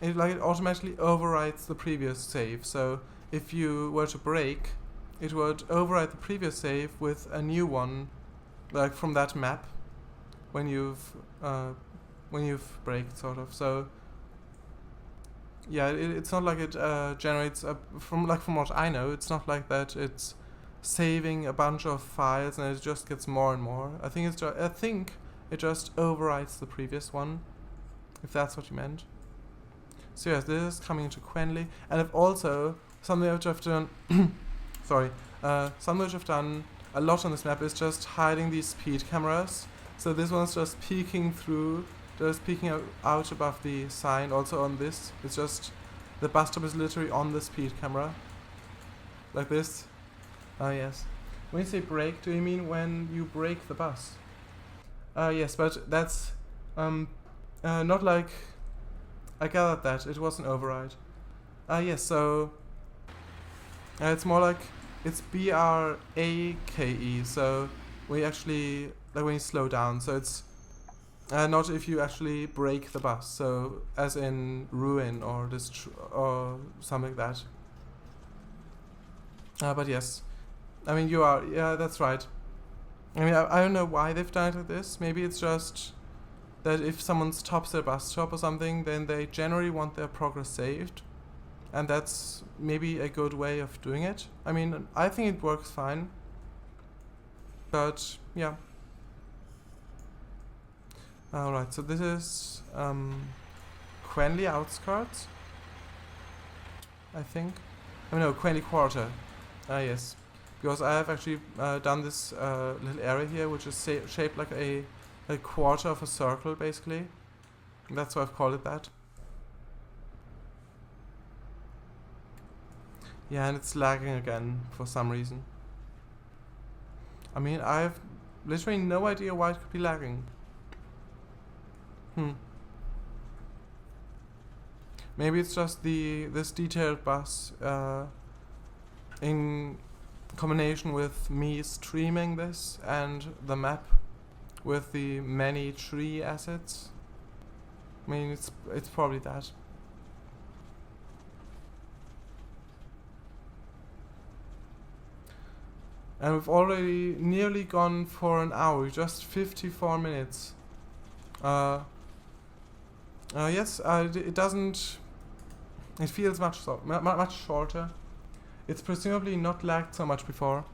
it automatically overwrites the previous save. So if you were to brake, it would overwrite the previous save with a new one, like from that map, when you've braked, sort of. So yeah, it's not like it generates from what I know. It's not like that. It's saving a bunch of files and it just gets more and more. I think it just overwrites the previous one, if that's what you meant. So yes, this is coming into Quenley, and I've also something which I've done. Something which I've done a lot on this map is just hiding these speed cameras. So this one's just peeking through, just peeking out above the sign. Also on this, it's just the bus stop is literally on the speed camera, like this. Yes. When you say brake, do you mean when you brake the bus? Yes, but that's not like. I gathered that it was an override. Yes. So it's more like it's BRAKE. So when you actually when you slow down. So it's not if you actually brake the bus. So as in ruin or or something like that. But yes. I mean, yeah, that's right. I mean, I don't know why they've done it like this. Maybe it's just that if someone stops their bus stop or something, then they generally want their progress saved. And that's maybe a good way of doing it. I mean, I think it works fine. But, yeah. Alright, so this is Quenley outskirts, I think. Oh no, Quenley Quarter. Yes. Because I have actually done this little area here, which is shaped like a quarter of a circle, basically. And that's why I've called it that. Yeah, and it's lagging again for some reason. I mean, I have literally no idea why it could be lagging. Maybe it's just this detailed bus in combination with me streaming this and the map with the many tree assets. I mean, it's probably that. And we've already nearly gone for an hour, just 54 minutes. Yes, it doesn't. It feels much shorter. It's presumably not lagged so much before.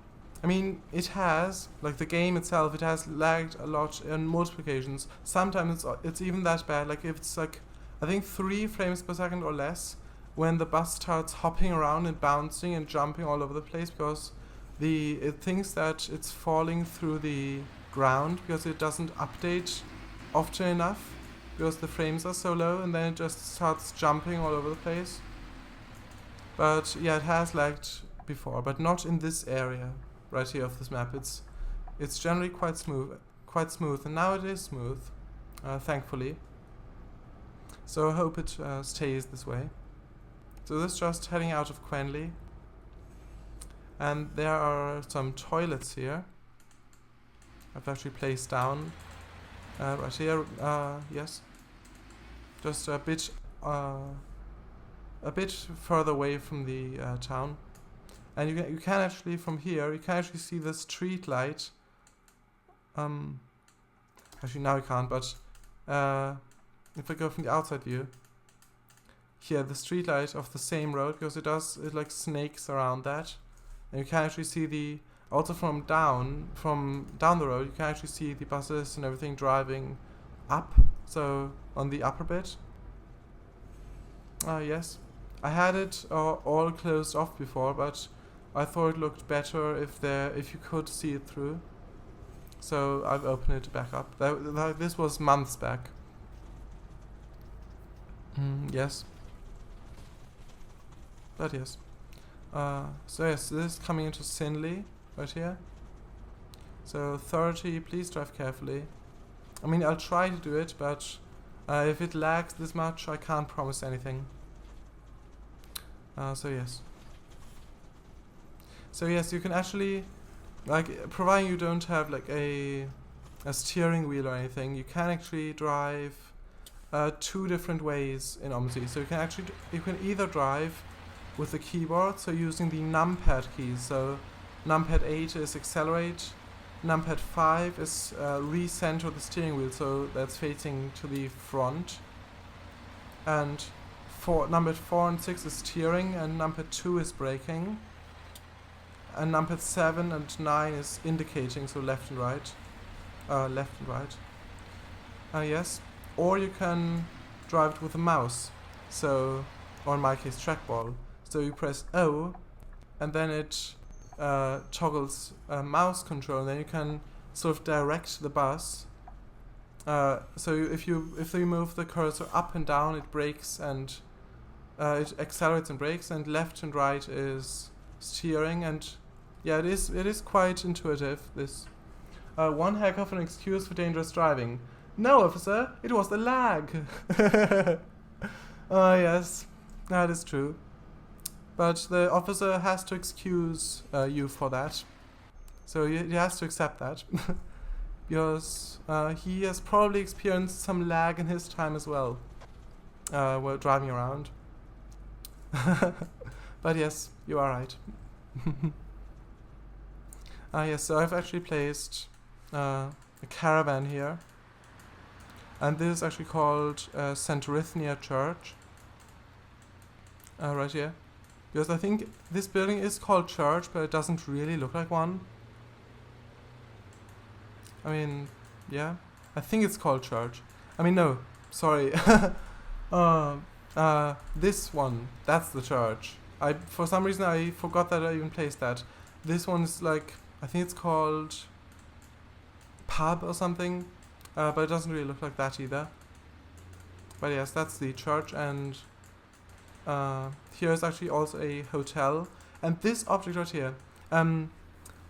I mean, it has, like the game itself, it has lagged a lot on multiple occasions. Sometimes it's even that bad, like if it's like, I think 3 frames per second or less, when the bus starts hopping around and bouncing and jumping all over the place because it thinks that it's falling through the ground because it doesn't update often enough because the frames are so low, and then it just starts jumping all over the place. But yeah, it has lagged before, but not in this area right here of this map. It's generally quite smooth, and now it is smooth, thankfully. So I hope it stays this way. So this is just heading out of Quenley, and there are some toilets here. I've actually placed down right here. Yes, just a bit further away from the town, and you can actually from here you can actually see the street light. Actually now you can't, but if I go from the outside view, here the street light of the same road, because it like snakes around that, and you can actually see also from down the road you can actually see the buses and everything driving up, so on the upper bit. Yes. I had it all closed off before, but I thought it looked better if you could see it through. So I've opened it back up. This was months back. Yes. But yes. So yes, this is coming into Sinley right here. So 30. Please drive carefully. I mean, I'll try to do it, but If it lags this much, I can't promise anything. So yes. So yes, you can actually, like, providing you don't have like a steering wheel or anything, you can actually drive 2 different ways in OMSI. So you can either drive with the keyboard, so using the numpad keys. So numpad 8 is accelerate, numpad 5 is recenter the steering wheel, so that's facing to the front, and numpad 4 and 6 is steering, and numpad 2 is braking, and numpad 7 and 9 is indicating, so left and right. Yes. Or you can drive it with a mouse, so, or in my case trackball. So you press O, and then it toggles mouse control, and then you can sort of direct the bus. So if you move the cursor up and down, it brakes and it accelerates and brakes, and left and right is steering. And yeah, it is quite intuitive. This one heck of an excuse for dangerous driving. No, officer, it was the lag. Yes, that is true. But the officer has to excuse you for that. So he has to accept that. Because he has probably experienced some lag in his time as well, while driving around. But yes, you are right. Yes, so I've actually placed a caravan here. And this is actually called St. Rithnia Church. Right here. Because I think this building is called church, but it doesn't really look like one. I mean, yeah. I think it's called church. I mean, no. Sorry. This one. That's the church. For some reason, I forgot that I even placed that. This one's like, I think it's called pub or something. But it doesn't really look like that either. But yes, that's the church, and here is actually also a hotel. And this object right here,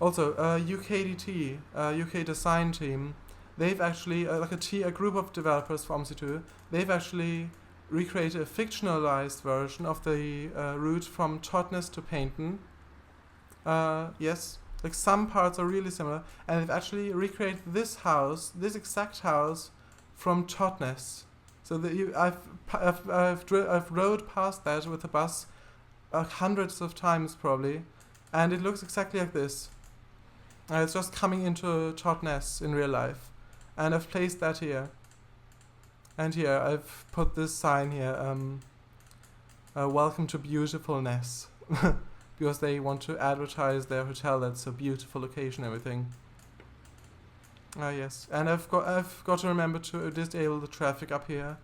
also UKDT, UK Design Team, they've actually, a group of developers for OMSI 2, they've actually recreated a fictionalized version of the route from Totnes to Paynton. Yes. Like, some parts are really similar, and they've actually recreated this exact house, from Totnes. So I've rode past that with a bus hundreds of times probably, and it looks exactly like this. It's just coming into Totnes in real life, and I've placed that here. And here I've put this sign here, welcome to beautifulness. Because they want to advertise their hotel, that's a beautiful location, everything. Yes, and I've got to remember to disable the traffic up here,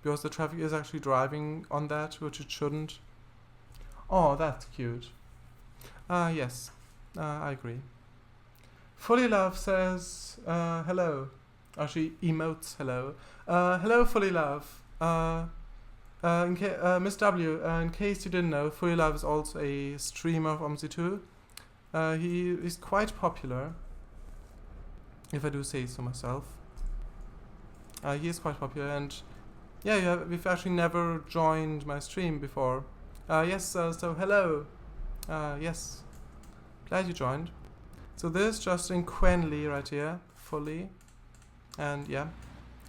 because the traffic is actually driving on that, which it shouldn't. Oh, that's cute. Yes, I agree. Fully Love says hello. Oh, she emotes hello. Hello, Fully Love. Miss W, in case you didn't know, Fully Love is also a streamer of OMSI 2. He is quite popular, if I do say so myself. He is quite popular, and yeah, we've actually never joined my stream before. Yes, so hello. Yes, glad you joined. So this is just in Quenley right here, fully. And yeah,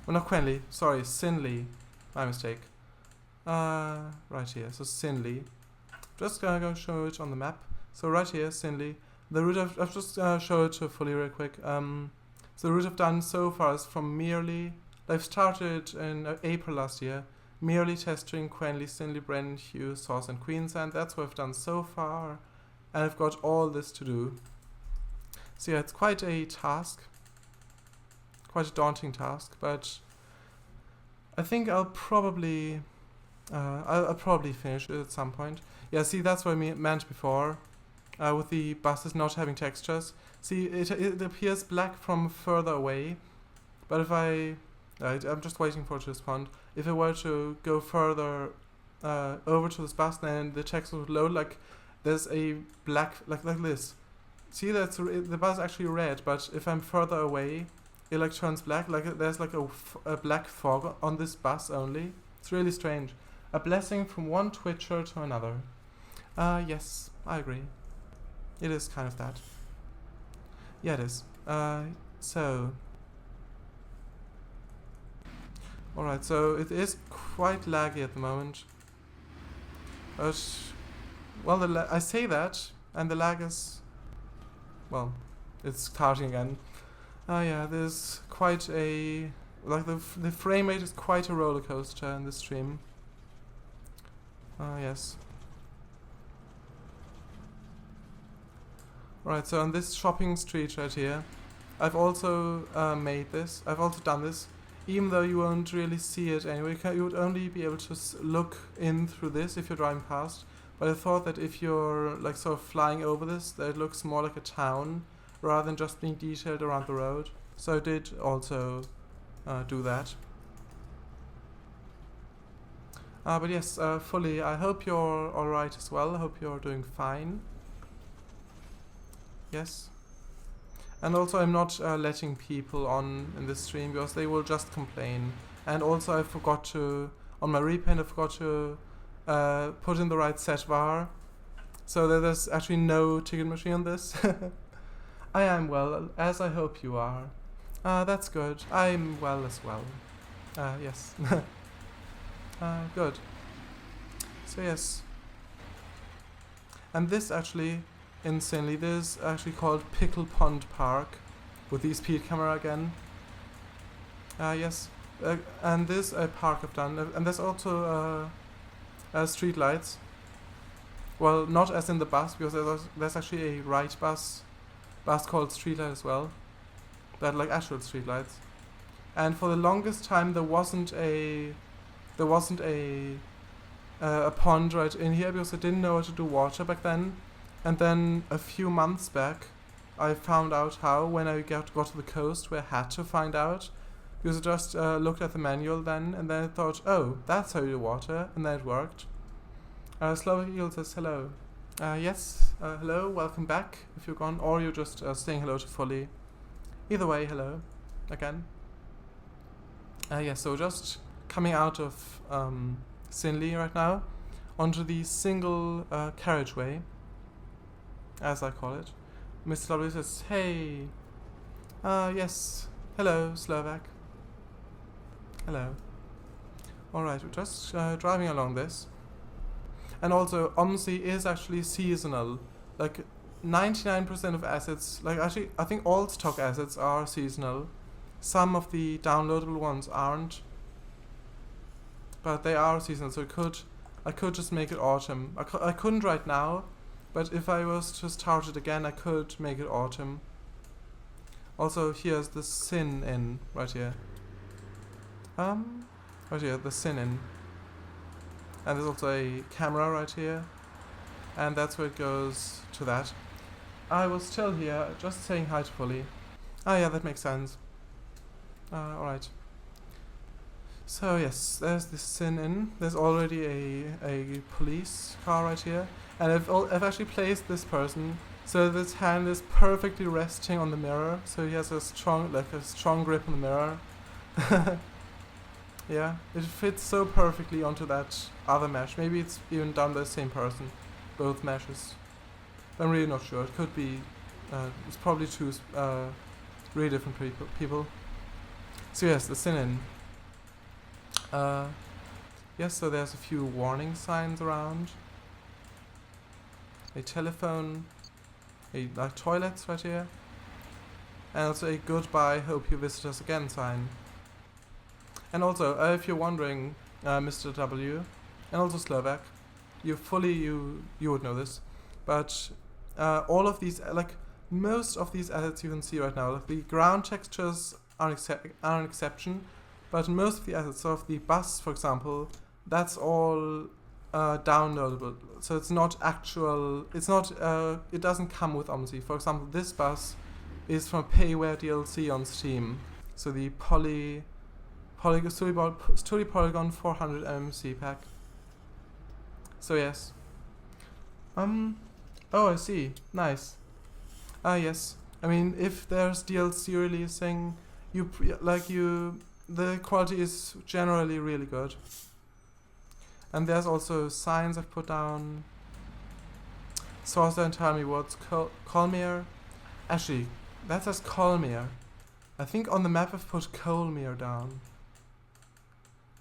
well, not Quenley, sorry, Sinley, my mistake. Right here, so Sinley. Just gonna go show it on the map. So right here, Sinley. The route I've just show it to fully real quick. So the route I've done so far is from Merely. I've started in April last year. Merely, Testring, Quenley, Sinley, Brennan, Hughes, Sauce, and Queensland. That's what I've done so far, and I've got all this to do. So yeah, it's quite a task, quite a daunting task, but I think I'll probably finish it at some point. Yeah, see, that's what I meant before, with the buses not having textures. See, it appears black from further away, but if I'm just waiting for it to respond. If I were to go further over to this bus, then the text would load like there's a black, like this. See, the bus is actually red, but if I'm further away, it like turns black, like there's like a black fog on this bus only. It's really strange. A blessing from one Twitcher to another. Yes, I agree. It is kind of that. Yeah, it is. So... Alright, so it is quite laggy at the moment. But... Well, I say that, and the lag is... Well, it's starting again. Yeah, there's quite a... Like, the frame rate is quite a roller coaster in this stream. Yes. Right, so on this shopping street right here, I've also made this. I've also done this, even though you won't really see it anyway. You would only be able to look in through this if you're driving past. But I thought that if you're like sort of flying over this, that it looks more like a town rather than just being detailed around the road. So I did also do that. But yes, fully, I hope you're alright as well. I hope you're doing fine. Yes. And also I'm not letting people on in this stream because they will just complain. And also I forgot to, on my repaint I forgot to put in the right set var. So that there's actually no ticket machine on this. I am well, as I hope you are. That's good. I'm well as well. Yes. Good. So yes. And this actually, insanely, this is actually called Pickle Pond Park, with the speed camera again. Yes. And this park I've done, and there's also street lights. Well, not as in the bus, because there's actually a right bus called Streetlight as well. That like actual street lights. And for the longest time there wasn't a pond right in here because I didn't know how to do water back then. And then a few months back I found out how when I got to the coast, where I had to find out, because I just looked at the manual then, and then I thought, oh, that's how you do water, and then it worked. Slovak Eagle says hello. Yes, hello, welcome back if you're gone, or you're just saying hello to Fully. Either way, hello again. Yeah, so just coming out of Sinley right now onto the single carriageway, as I call it. Mr. W says, hey. Yes, hello, Slovak. Hello. Alright, we're just driving along this. And also, OMSI is actually seasonal. Like, 99% of assets, like actually, I think all stock assets are seasonal. Some of the downloadable ones aren't. But they are seasonal, so I could just make it autumn. I couldn't right now, but if I was to start it again, I could make it autumn. Also, here's the Sin Inn, right here. Right here, the Sin Inn. And there's also a camera right here. And that's where it goes to that. I was still here, just saying hi to Fully. Ah yeah, that makes sense. Alright. So yes, there's the Sin Inn. There's already a police car right here. And I've actually placed this person so this hand is perfectly resting on the mirror. So he has a strong grip on the mirror. Yeah, it fits so perfectly onto that other mesh. Maybe it's even done by the same person, both meshes. I'm really not sure. It could be, it's probably two really different people. So yes, the Sin Inn. Yes, so there's a few warning signs around. A telephone, like toilets right here. And also a goodbye, hope you visit us again sign. And also, if you're wondering, Mr. W, and also Slovak, you would know this, but all of these, like most of these assets you can see right now, like the ground textures are an exception, but most of the assets, so of the bus, for example, that's all downloadable. So it's not actual. It doesn't come with OMSI. For example, this bus is from Payware DLC on Steam. So the Studio Polygon 400 MMC pack. So yes. Oh, I see. Nice. Yes. I mean, if there's DLC releasing the quality is generally really good. And there's also signs I've put down. Source doesn't tell me what's Colmere. Actually, that says Colmere. I think on the map I've put Colmere down.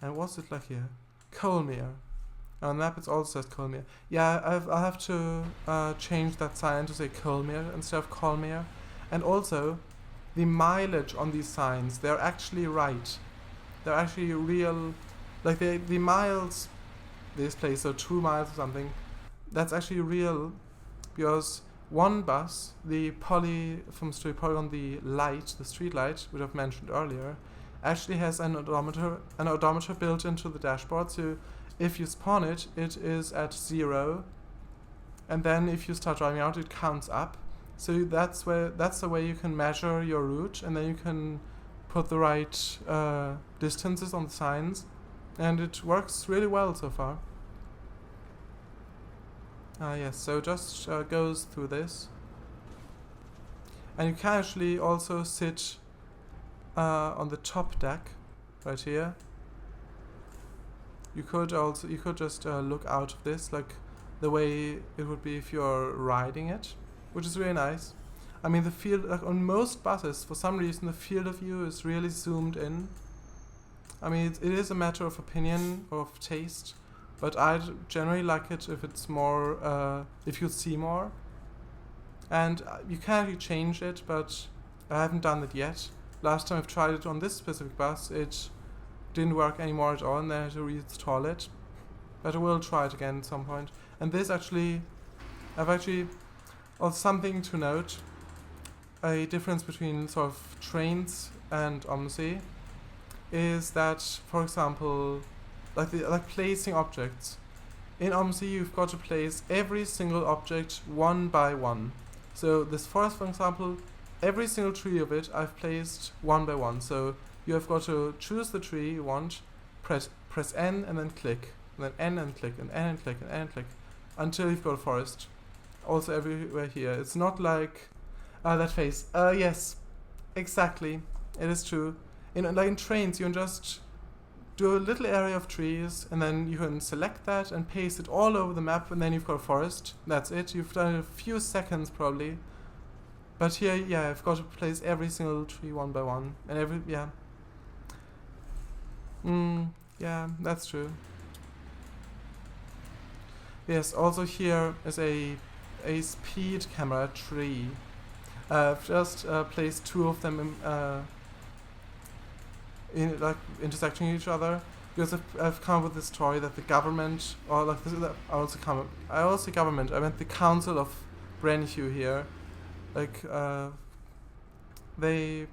And what's it like here? Colmere. On the map it also says Colmere. Yeah, I'll have to change that sign to say Colmere instead of Colmere. And also, the mileage on these signs, they're actually right. They're actually real, like the miles, this place, so 2 miles or something, that's actually real, because one bus, the from Street Polygon, the light, the street light, which I've mentioned earlier, actually has an odometer built into the dashboard, so if you spawn it, it is at 0, and then if you start driving out, it counts up. So that's the way you can measure your route, and then you can put the right distances on the signs, and it works really well so far. Yes, so just goes through this, and you can actually also sit on the top deck right here. You could just look out of this, like the way it would be if you're riding it, which is really nice. I mean, the field, like on most buses, for some reason, the field of view is really zoomed in. I mean, it is a matter of opinion, of taste, but I generally like it if it's more, if you see more. And you can actually change it, but I haven't done it yet. Last time I've tried it on this specific bus, it didn't work anymore at all, and then I had to reinstall it. But I will try it again at some point. And this actually, something to note, a difference between sort of trains and OMSI is that, for example, like placing objects. In OMSI you've got to place every single object one by one. So this forest, for example, every single tree of it I've placed one by one. So you have got to choose the tree you want, press N and then click, and then N and click, and N and click, and N and click, until you've got a forest. Also everywhere here. It's not like that face. Yes, exactly. It is true. In trains, you can just do a little area of trees, and then you can select that and paste it all over the map, and then you've got a forest. That's it. You've done it in a few seconds probably. But here, yeah, I've got to place every single tree one by one, and yeah, that's true. Yes, also here is a speed camera tree. I've just placed 2 of them in like intersecting each other, because I've come up with this story that the government, or like this, I meant the council of Brenhue here, like they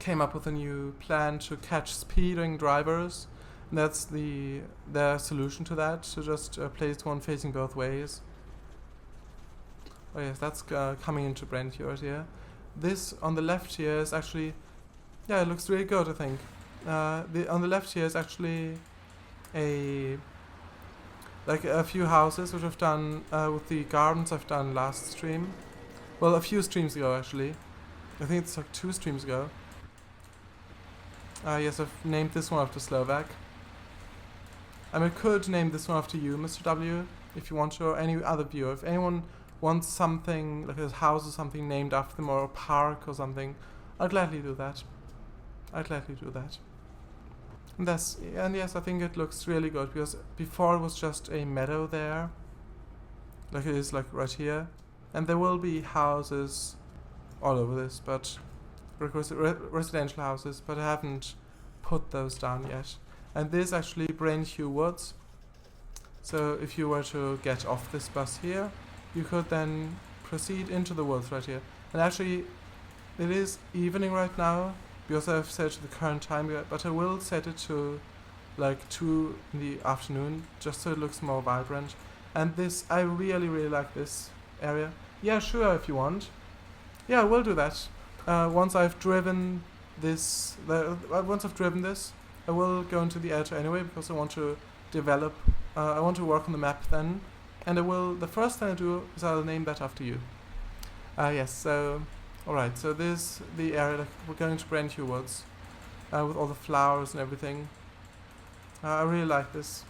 came up with a new plan to catch speeding drivers, and that's their solution to that, to just place one facing both ways. Oh yes, that's coming into Brenhue right here. This on the left here is actually, yeah, it looks really good, I think. On the left here is actually a few houses which I've done with the gardens I've done last stream. Well, a few streams ago actually. I think it's like 2 streams ago. Yes, I've named this one after Slovak. I mean, I could name this one after you, Mr. W, if you want to, or any other viewer. If anyone wants something, like a house or something named after them, or a park or something, I'll gladly do that. And yes, I think it looks really good, because before it was just a meadow there, like it is like right here, and there will be houses all over this, but residential houses, but I haven't put those down yet. And this is actually Brenhue Woods, so if you were to get off this bus here, you could then proceed into the woods right here. And actually, it is evening right now, because I've set the current time, but I will set it to like 2 in the afternoon, just so it looks more vibrant. And this, I really, really like this area. Yeah, sure, if you want. Yeah, we'll do that. Once I've driven this, I will go into the editor anyway, because I want to develop, I want to work on the map then. And the first thing I do is I'll name that after you. Yes, so Alright, so this is the area, like, we're going to Brentwood Woods, with all the flowers and everything. I really like this.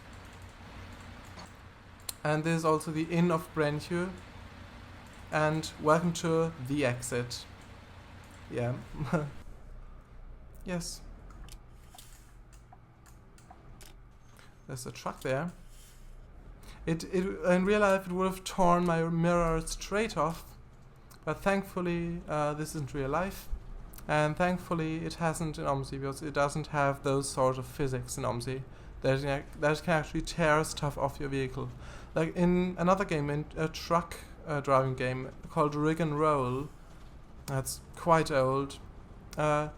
And this is also the Inn of Brentwood. And welcome to the exit. Yeah. Yes. There's a truck there. It in real life it would have torn my mirror straight off, but thankfully this isn't real life, and thankfully it hasn't in OMSI, because it doesn't have those sort of physics in OMSI that can actually tear stuff off your vehicle. Like in another game, in a truck driving game called Rig and Roll, that's quite old. There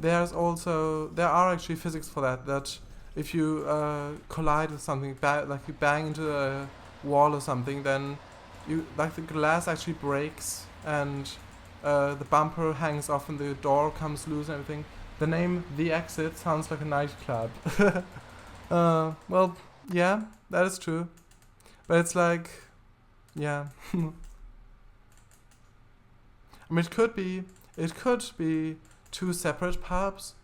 are actually physics for that. That if you collide with something, like you bang into a wall or something, then the glass actually breaks and the bumper hangs off and the door comes loose and everything. The name The Exit sounds like a nightclub. Well, yeah, that is true. But it's like, yeah. I mean, it could be two separate pubs.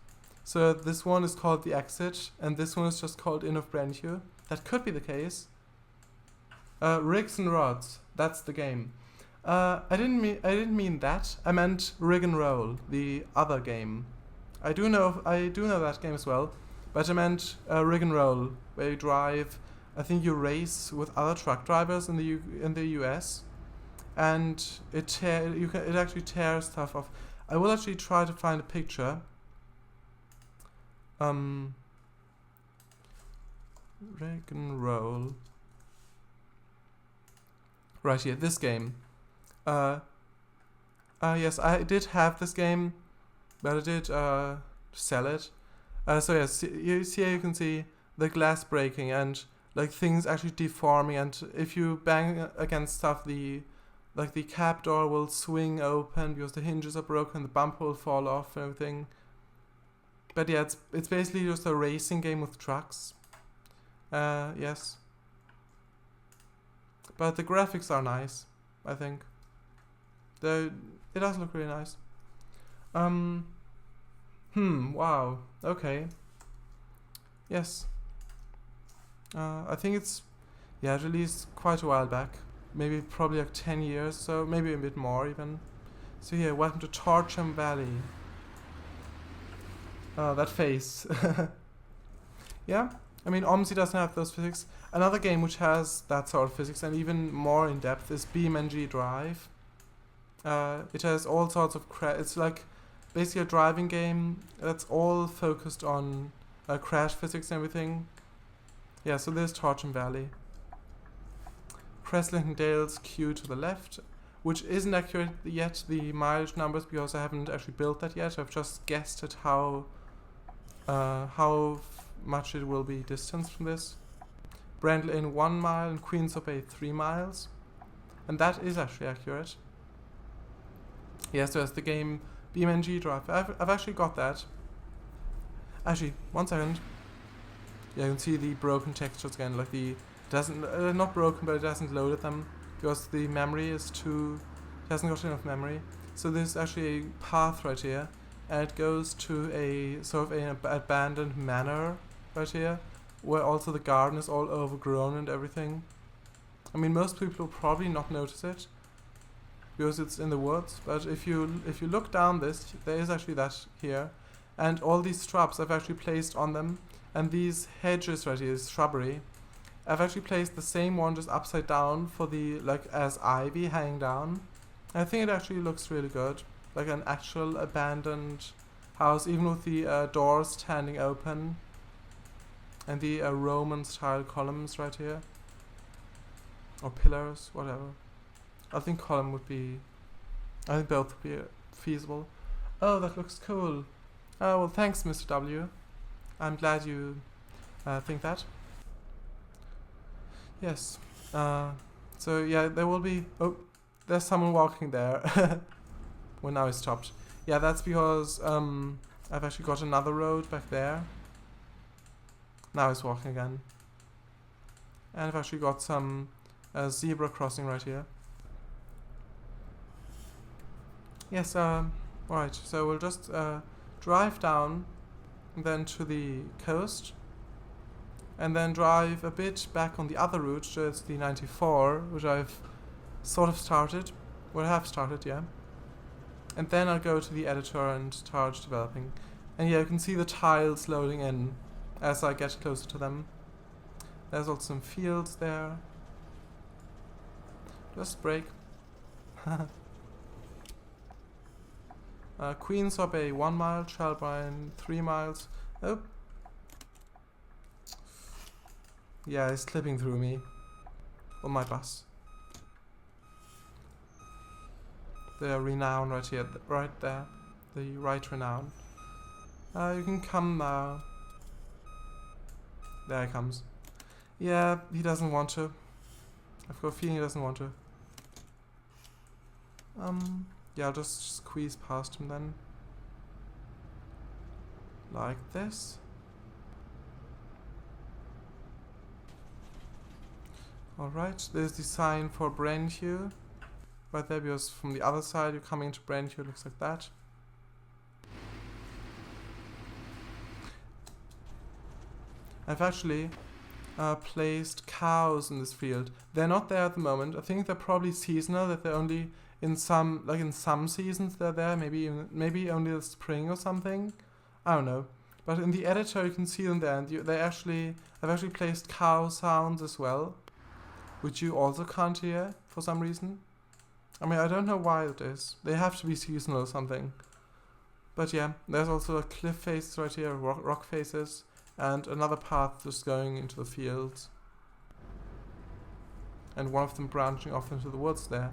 So this one is called The Exit, and this one is just called Inn of Brentwood. That could be the case. Rigs and Rods, that's the game. I didn't mean that. I meant Rig and Roll, the other game. I do know that game as well, but I meant Rig and Roll, where you drive. I think you race with other truck drivers in the US, and it actually tears stuff off. I will actually try to find a picture. Rig and Roll. Right here, this game. Yes, I did have this game, but I did sell it. So yes, here you can see the glass breaking and like things actually deforming, and if you bang against stuff, the cab door will swing open because the hinges are broken, the bumper will fall off and everything. But yeah, it's basically just a racing game with trucks. Yes. But the graphics are nice, I think. It does look really nice. Wow. Okay. Yes. I think it released quite a while back. Maybe probably like 10 years, so maybe a bit more even. So here, welcome to Torcham Valley. That face. Yeah, I mean, OMSI doesn't have those physics. Another game which has that sort of physics and even more in depth is BeamNG Drive. It has all sorts of it's like basically a driving game that's all focused on crash physics and everything. Yeah, so there's Torcham Valley. Creslinton Dales Q to the left, which isn't accurate yet, the mileage numbers, because I haven't actually built that yet. I've just guessed at how much it will be distance from this. Brendel Inn 1 mile and Queens Bay 3 miles. And that is actually accurate. Yes, there's the game BeamNG Drive. I've actually got that. Actually, 1 second. Yeah, you can see the broken textures again, like not broken, but it hasn't loaded them because the memory is it hasn't got enough memory. So there's actually a path right here, and it goes to a sort of an abandoned manor right here, where also the garden is all overgrown and everything. I mean, most people will probably not notice it because it's in the woods, but if you look down this, there is actually that here, and all these shrubs I've actually placed on them. And these hedges right here, this shrubbery, I've actually placed the same one just upside down for as ivy hanging down. And I think it actually looks really good, like an actual abandoned house, even with the doors standing open and the Roman style columns right here, or pillars, whatever. I think both would be feasible. Oh, that looks cool. Oh, well, thanks, Mr. W. I'm glad you think that. Yes. So yeah, there will be. Oh, there's someone walking there. Well, now he's stopped. Yeah, that's because I've actually got another road back there. Now he's walking again. And I've actually got some zebra crossing right here. Yes, right, so we'll just drive down then to the coast and then drive a bit back on the other route, so it's the 94, which I've sort of started, well I have started, yeah. And then I'll go to the editor and start developing. And yeah, you can see the tiles loading in as I get closer to them. There's also some fields there. Just brake. Queen's Bay 1 mile, Chalbrine 3 miles. Oh. Yeah, it's clipping through me. On my bus. The renown right here, right there. The right renown. You can come now. There he comes. Yeah, he doesn't want to. I've got a feeling he doesn't want to. Yeah, I'll just squeeze past him then. Like this. Alright, there's the sign for Brandhue. Right there, because from the other side you're coming into Brandhue, it looks like that. I've actually placed cows in this field. They're not there at the moment. I think they're probably seasonal, that they're only in some, like in some seasons they're there, maybe only the spring or something. I don't know. But in the editor you can see them there, and I've actually placed cow sounds as well, which you also can't hear for some reason. I mean, I don't know why it is. They have to be seasonal or something. But yeah, there's also a cliff face right here, rock faces, and another path just going into the fields. And one of them branching off into the woods there.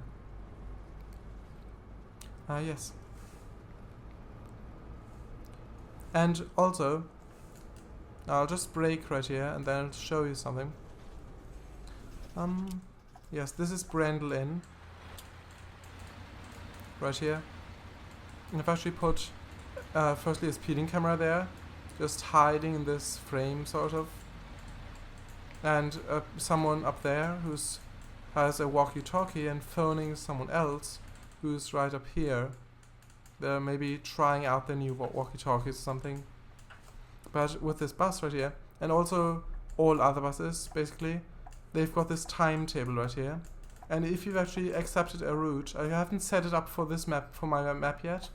Yes. And also, I'll just brake right here and then I'll show you something. Yes, this is Brendel Inn. Right here. And I've actually put, firstly a speeding camera there, just hiding in this frame, sort of. And someone up there has a walkie-talkie and phoning someone else who's right up here. They're maybe trying out their new walkie-talkies or something. But with this bus right here, and also all other buses, basically, they've got this timetable right here. And if you've actually accepted a route, I haven't set it up for this map, for my map yet,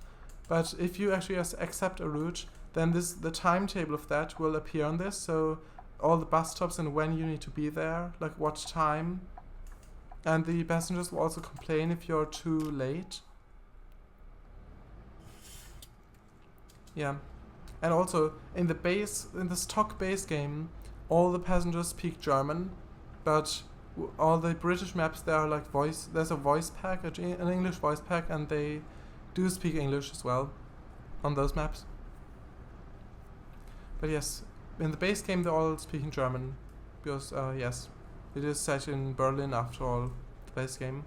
but if you actually accept a route, then the timetable of that will appear on this, so all the bus stops and when you need to be there, like what time. And the passengers will also complain if you're too late. Yeah. And also, in the stock base game, all the passengers speak German, but all the British maps, there are like there's a voice pack, an English voice pack, and they do speak English as well on those maps. But yes, in the base game they're all speaking German, because yes, it is set in Berlin after all, the base game.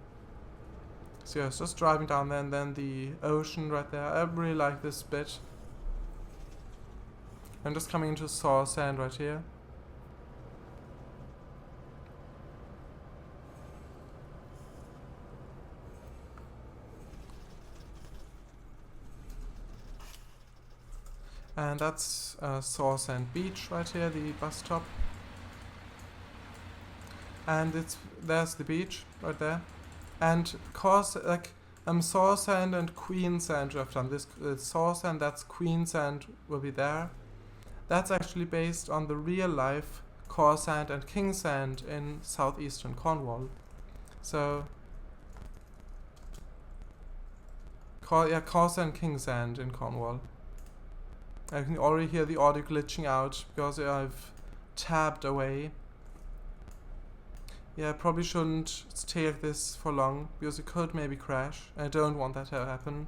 So yeah, it's just driving down there, and then the ocean right there. I really like this bit. I'm just coming into Saw Sand right here. And that's Saw Sand Beach right here, the bus stop. And there's the beach right there. And course, like Saw Sand and Queen Sand, I've done this. Saw Sand, that's Queen Sand, will be there. That's actually based on the real life Core Sand and King Sand in southeastern Cornwall. So Core Sand, King Sand in Cornwall. I can already hear the audio glitching out because I've tabbed away. Yeah, I probably shouldn't stay like this for long because it could maybe crash. I don't want that to happen.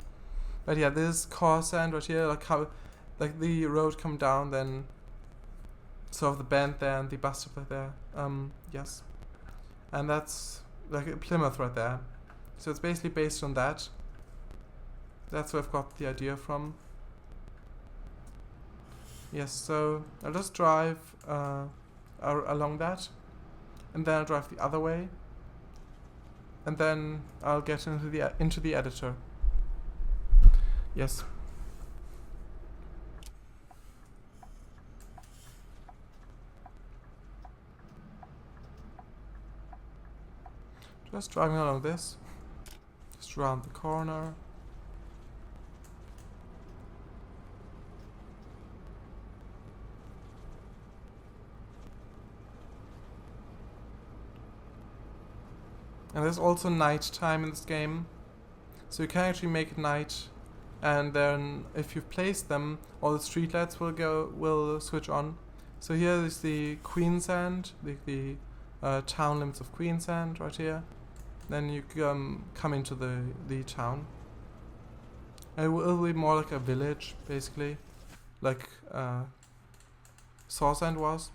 But yeah, this Core Sand right here, like the road come down, then sort of the bend there and the bus stop right there. Yes. And that's like a Plymouth right there. So it's basically based on that. That's where I've got the idea from. Yes, so I'll just drive along that, and then I'll drive the other way, and then I'll get into the editor. Yes. Just driving along this. Just around the corner. And there's also night time in this game. So you can actually make it night, and then if you've placed them, all the streetlights will switch on. So here is the Queensland, the town limits of Queensland right here. Then you come into the town. And it will be more like a village, basically, like Southend was.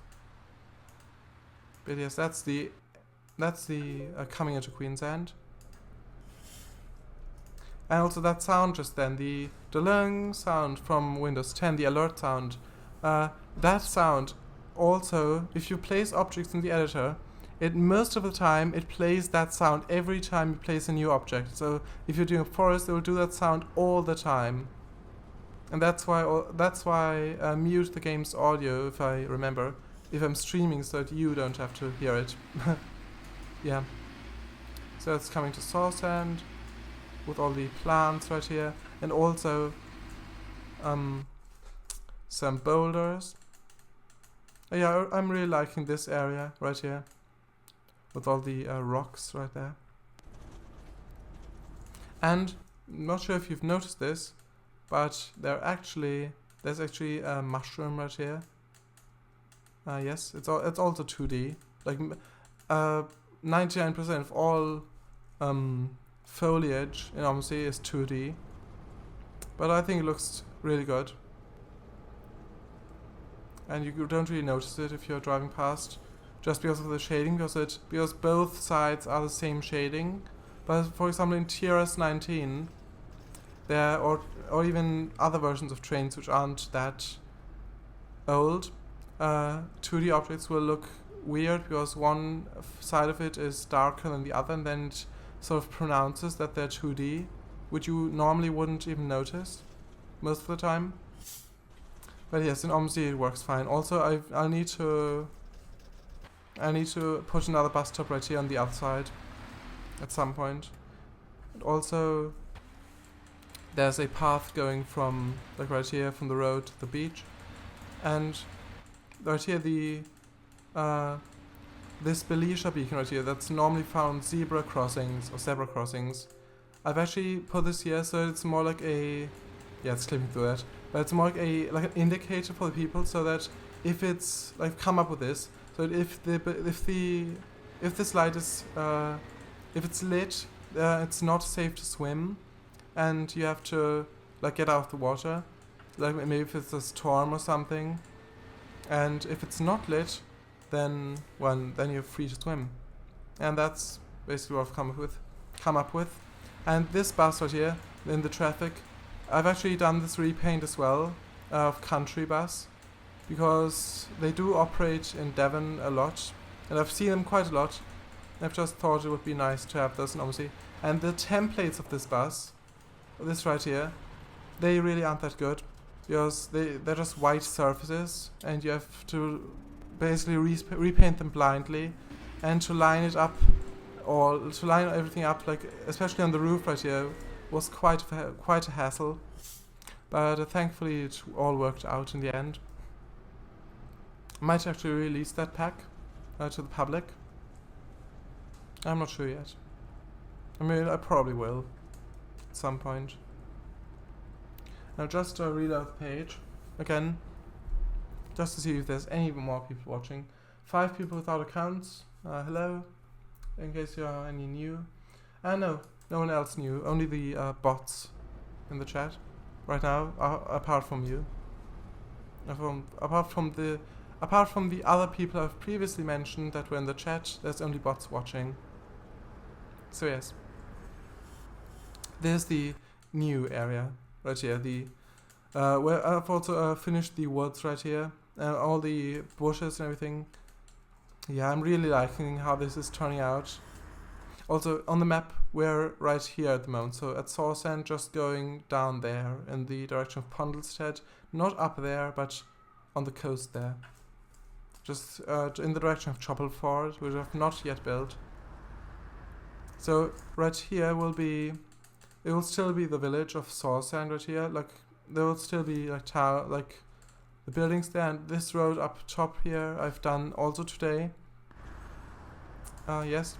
But yes, that's the coming into Queensland. And also that sound just then, the lung sound from Windows 10, the alert sound. That sound also, if you place objects in the editor, most of the time it plays that sound every time you place a new object. So if you're doing a forest, it will do that sound all the time. And that's why I mute the game's audio, if I remember, if I'm streaming, so that you don't have to hear it. Yeah. So it's coming to Southend with all the plants right here, and also some boulders. Yeah, I'm really liking this area right here with all the rocks right there. And I'm not sure if you've noticed this, but there's actually a mushroom right here. Yes, it's also 2D. Like 99% of all foliage in OMSI is 2D, but I think it looks really good. And you don't really notice it if you're driving past, just because of the shading, because both sides are the same shading. But for example, in TRS-19, there or even other versions of trains which aren't that old, 2D objects will look weird because one side of it is darker than the other, and then it sort of pronounces that they're 2D, which you normally wouldn't even notice most of the time. But yes, in OMSI it works fine. Also, I need to put another bus stop right here on the other side at some point. And also, there's a path going from like right here from the road to the beach, and right here this Belisha beacon right here that's normally found zebra crossings. I've actually put this here so it's more like it's clipping through that, but it's more like an indicator for the people, so that if it's like come up with this, so that if this light is if it's lit, it's not safe to swim, and you have to like get out of the water, like maybe if it's a storm or something. And if it's not lit, then you're free to swim. And that's basically what I've come up with. And this bus right here in the traffic, I've actually done this repaint as well of country bus, because they do operate in Devon a lot, and I've seen them quite a lot. I've just thought it would be nice to have those in OMSI. And the templates of this bus, this right here, they really aren't that good, because they're just white surfaces, and you have to basically repaint them blindly, and to line it up, or to line everything up, like especially on the roof right here, was quite a hassle. But thankfully it all worked out in the end. I might actually release that pack to the public. I'm not sure yet. I mean, I probably will at some point. Now just read out the page again, just to see if there's any more people watching. 5 people without accounts. Hello, in case you are any new. No one else new. Only the bots in the chat right now, apart from you. Apart from the other people I've previously mentioned that were in the chat, there's only bots watching. So yes, there's the new area right here. Where I've also finished the woods right here, all the bushes and everything. Yeah, I'm really liking how this is turning out. Also, on the map, we're right here at the moment. So at Saursand, just going down there in the direction of Pondlestead. Not up there, but on the coast there. Just in the direction of Choppleford, which I've not yet built. So right here will be... It will still be the village of Saursand right here. Like, there will still be like town, like the buildings there. And this road up top here, I've done also today. Yes.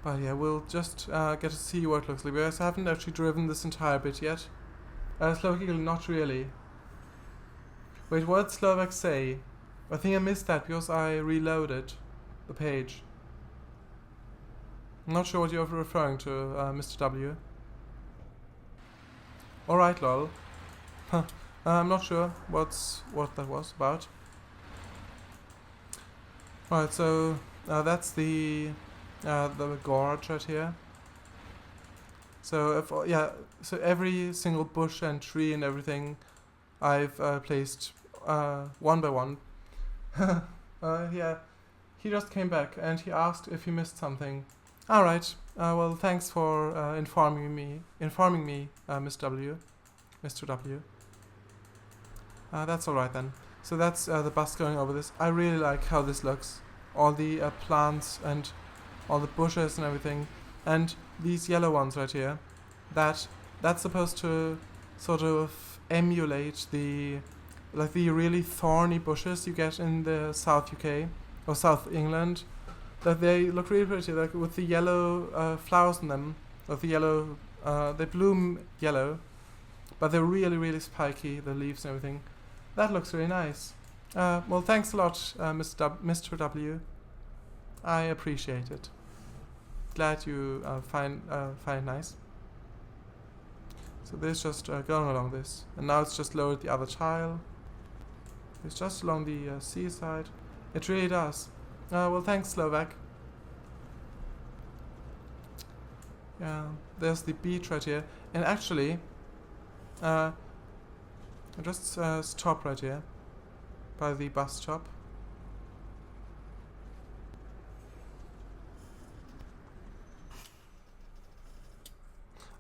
But yeah, we'll just get to see what it looks like, because I haven't actually driven this entire bit yet. Slovakically, not really. Wait, what did Slovak say? I think I missed that because I reloaded the page. I'm not sure what you're referring to, Mr. W. Alright, lol. I'm not sure what that was about. Alright, so that's the gorge right here. So so every single bush and tree and everything I've placed one by one. Yeah, he just came back and he asked if he missed something. All right. Well, thanks for informing me, Mr. W. That's all right then. So that's the bus going over this. I really like how this looks. All the plants and all the bushes and everything, and these yellow ones right here. That's supposed to sort of emulate the really thorny bushes you get in the South UK or South England. That they look really pretty, like with the yellow flowers in them, or the yellow. They bloom yellow, but they're really, really spiky. The leaves and everything. That looks really nice. Well, thanks a lot, Mr. W. I appreciate it. Glad you find it nice. So this just going along this, and now it's just lowered the other tile. It's just along the seaside. It really does. Well, thanks, Slovak. Yeah, there's the beach right here, and actually, I just stop right here by the bus stop.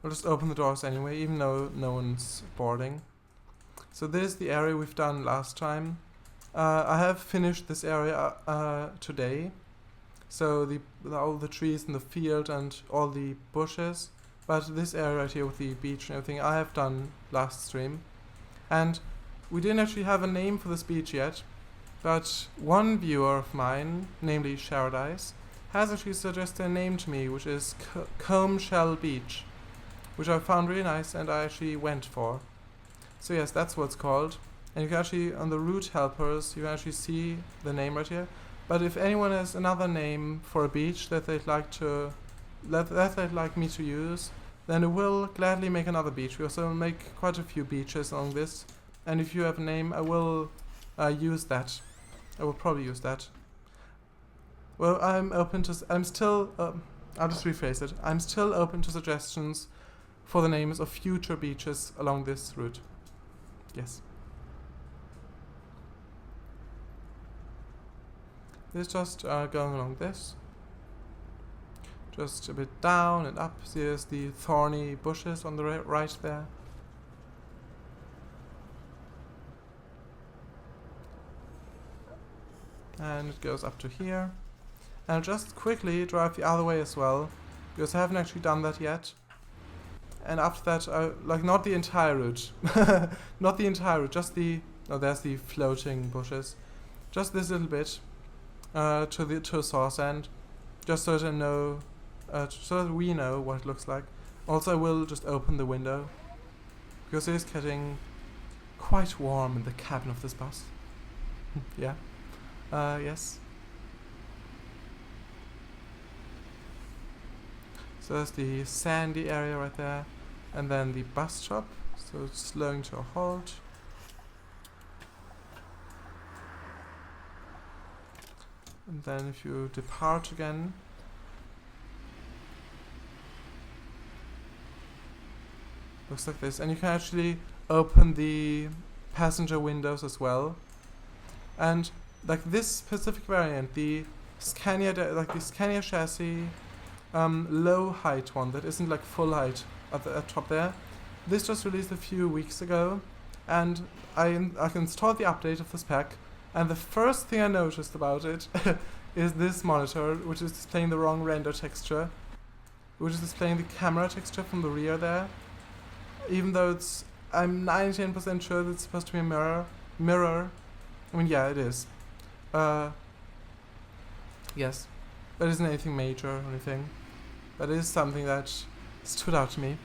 I'll just open the doors anyway, even though no one's boarding. So this is the area we've done last time. I have finished this area today. So all the trees in the field and all the bushes. But this area right here with the beach and everything, I have done last stream. And we didn't actually have a name for this beach yet. But one viewer of mine, namely Sharadice, has actually suggested a name to me, which is Caldshire Beach, which I found really nice and I actually went for. So yes, that's what it's called. And you can actually, on the route helpers, you can actually see the name right here. But if anyone has another name for a beach that they'd like me to use, then I will gladly make another beach. We also make quite a few beaches along this. And if you have a name, I will use that. I will probably use that. Well, I'll just rephrase it. I'm still open to suggestions for the names of future beaches along this route. Yes. This is just going along this. Just a bit down and up. There's the thorny bushes on the right there. And it goes up to here. And I'll just quickly drive the other way as well, because I haven't actually done that yet. And after that, not the entire route. Not the entire route, just there's the floating bushes. Just this little bit to Saursand, just so that we know what it looks like. Also, I will just open the window, because it is getting quite warm in the cabin of this bus. Yeah. Yes. So there's the sandy area right there, and then the bus stop, so it's slowing to a halt. And then if you depart again, looks like this, and you can actually open the passenger windows as well. And like this specific variant, the Scania, like the Scania chassis, low height one that isn't like full height at the top there. This just released a few weeks ago, and I installed the update of this pack, and the first thing I noticed about it is this monitor, which is displaying the wrong render texture, which is displaying the camera texture from the rear there, even though I'm 99% sure that it's supposed to be a mirror. I mean, yeah, it is. Yes, that isn't anything major or anything. That is something that stood out to me.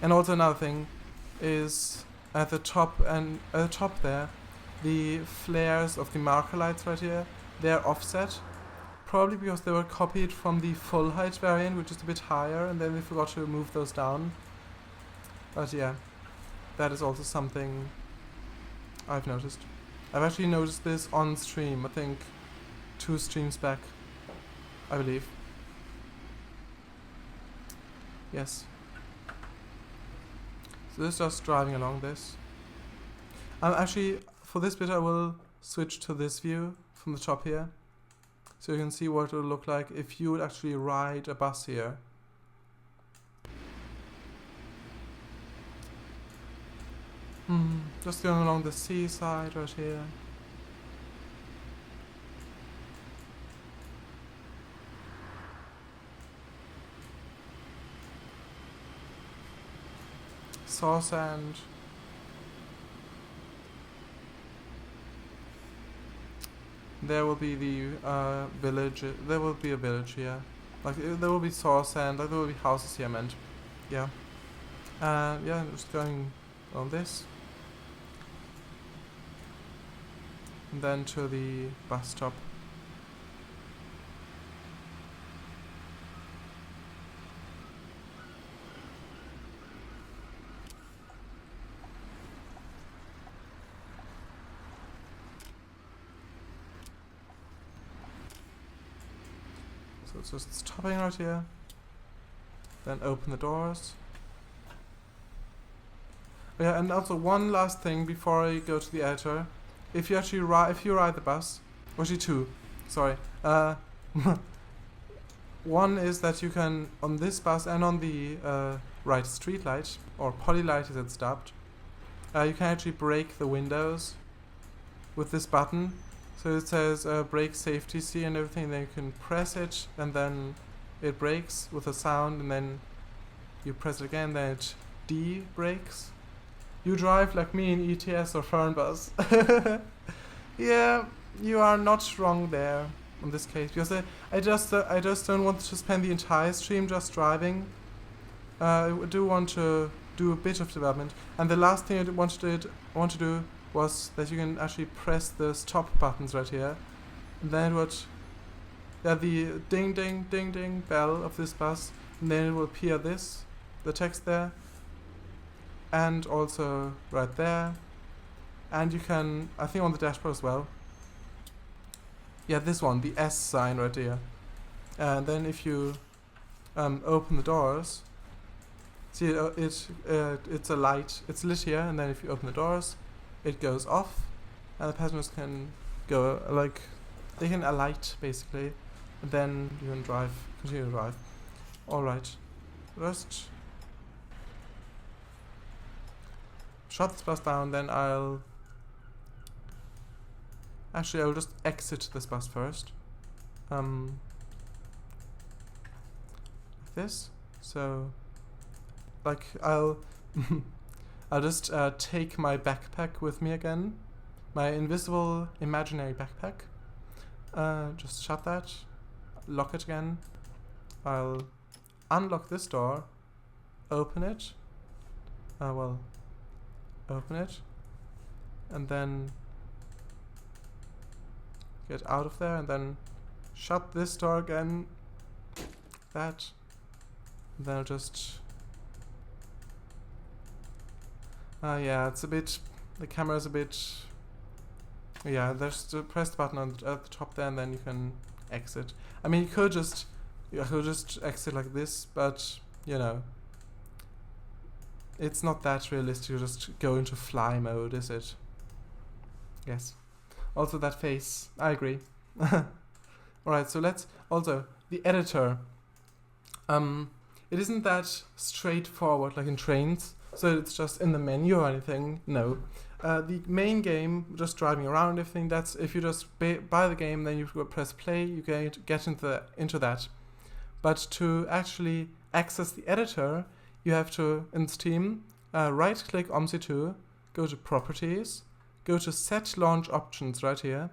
And also another thing is at the top there, the flares of the marker lights right here, they're offset. Probably because they were copied from the full height variant, which is a bit higher, and then they forgot to move those down. But yeah, that is also something I've noticed. I've actually noticed this on stream, I think 2 streams back, I believe. Yes. So this is just driving along this. Actually, for this bit I will switch to this view from the top here. So you can see what it would look like if you would actually ride a bus here. Just going along the seaside right here. Saw sand. There will be the village. There will be a village here. Like there will be saw sand. Like there will be houses here. I meant. Yeah. Yeah. Just going on this. And then to the bus stop. So it's just stopping right here. Then open the doors. Oh yeah, and also one last thing before I go to the editor. If you actually ride the bus, actually 2, sorry. One is that you can, on this bus and on the right street light, or polylight as it's dubbed, you can actually break the windows with this button. So it says brake safety C and everything, then you can press it, and then it brakes with a sound, and then you press it again, then it de-brakes. You drive like me in ETS or Fernbus. Yeah, you are not wrong there in this case, because I just don't want to spend the entire stream just driving. I do want to do a bit of development, and the last thing I want to do was that you can actually press the stop buttons right here, and then it would, yeah, the ding ding ding ding bell of this bus, and then it will appear the text there. And also right there, and you can, I think on the dashboard as well. Yeah, this one, the S sign right here. And then if you open the doors, see it's a light, it's lit here, and then if you open the doors, it goes off, and the passengers can go, like, they can alight basically, and then you can continue to drive. Alright, just shut this bus down, then I'll just exit this bus first. Like this. So, like, I'll just take my backpack with me again. My invisible imaginary backpack. Just shut that. Lock it again. I'll unlock this door. Open it. Open it, and then get out of there, and then shut this door again, and then I'll just, yeah, it's a bit, the camera's a bit, yeah, there's press the button at the top there, and then you can exit. I mean, you could just exit like this, but, you know, it's not that realistic to just go into fly mode, is it? Yes. Also that face, I agree. Alright, so let's also the editor. It isn't that straightforward like in trains, so it's just in the menu or anything. No. The main game, just driving around, everything. That's if you just buy the game, then you go press play. You get into that. But to actually access the editor, you have to in Steam right-click OMSI 2, go to Properties, go to Set Launch Options right here,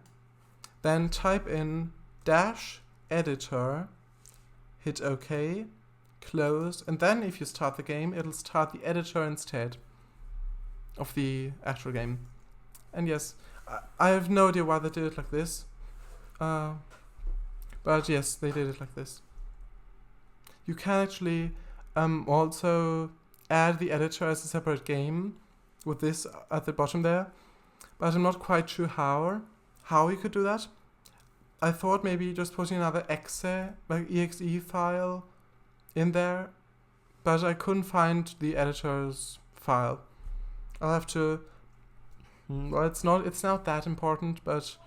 then type in -editor, hit OK, close, and then if you start the game, it'll start the editor instead of the actual game. And yes, I have no idea why they did it like this, but yes, they did it like this. You can actually also add the editor as a separate game with this at the bottom there, but I'm not quite sure how you could do that. I thought maybe just putting another exe file in there, but I couldn't find the editor's file. I'll have to. Well, it's not that important, but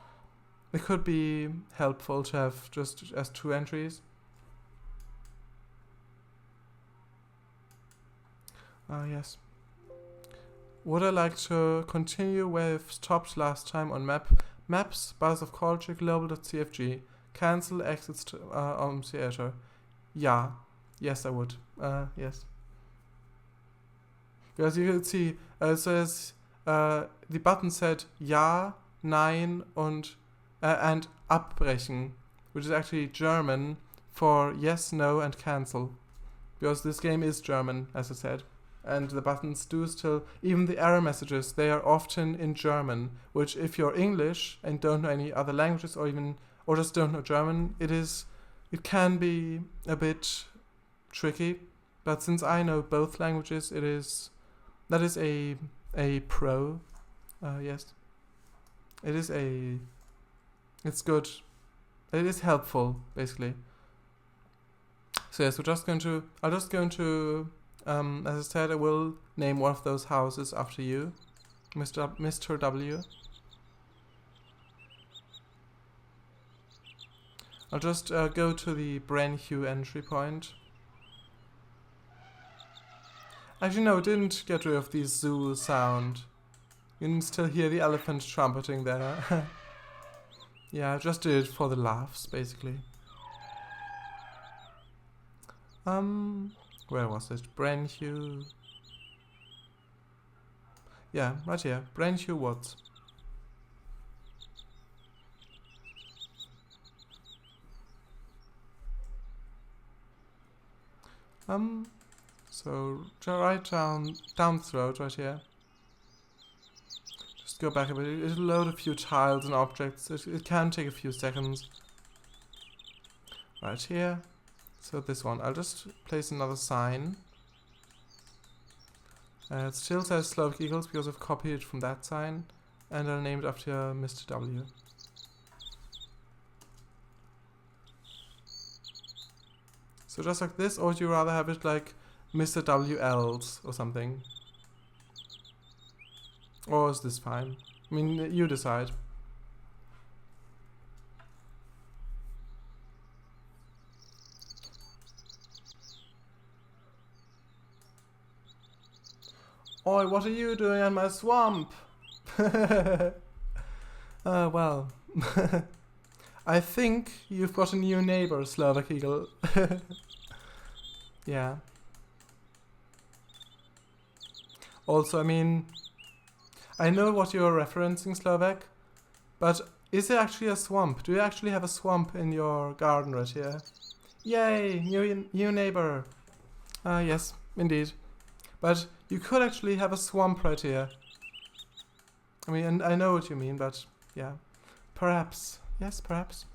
it could be helpful to have just as 2 entries. Yes. Would I like to continue where I've stopped last time on maps, bars of Caldshire, global.cfg, cancel exits to OMSI editor? Yeah. Yes, I would. Yes. Because you can see, it says, the button said Ja, Nein and abbrechen, which is actually German for yes, no and cancel. Because this game is German, as I said. And the buttons do still, even the error messages, they are often in German, which if you're English and don't know any other languages or just don't know German, it can be a bit tricky. But since I know both languages, that is a pro. Yes. It's good. It is helpful, basically. So yes, I'll just go into as I said, I will name one of those houses after you, Mr. W. I'll just go to the brand-new entry point. Actually, no, it didn't get rid of the zoo sound. You can still hear the elephant trumpeting there. Yeah, I just did it for the laughs, basically. Where was it? Brand new. Yeah, right here. Brand new woods. So right down the road, right here. Just go back a bit. It'll load a few tiles and objects. It can take a few seconds. Right here. So this one, I'll just place another sign. It still says Slovak Eagles because I've copied it from that sign, and I'll name it after Mr. W. So just like this, or would you rather have it like Mr. WLs or something? Or is this fine? I mean, you decide. Oi, what are you doing in my swamp? Well. I think you've got a new neighbor, Slovak Eagle. Yeah. Also, I mean, I know what you're referencing, Slovak, but is there actually a swamp? Do you actually have a swamp in your garden right here? Yay, new neighbor. Yes, indeed. But you could actually have a swamp right here. I mean, and I know what you mean, but yeah. Perhaps. Yes, perhaps.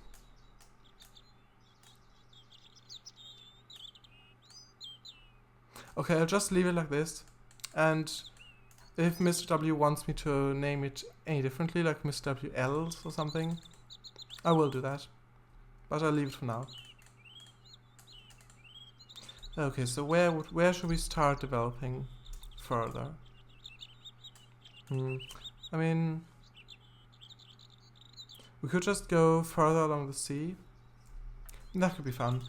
Okay, I'll just leave it like this. And if Mr. W wants me to name it any differently, like Mr. WLs or something, I will do that. But I'll leave it for now. Okay, so where should we start developing further? I mean, we could just go further along the sea, That could be fun.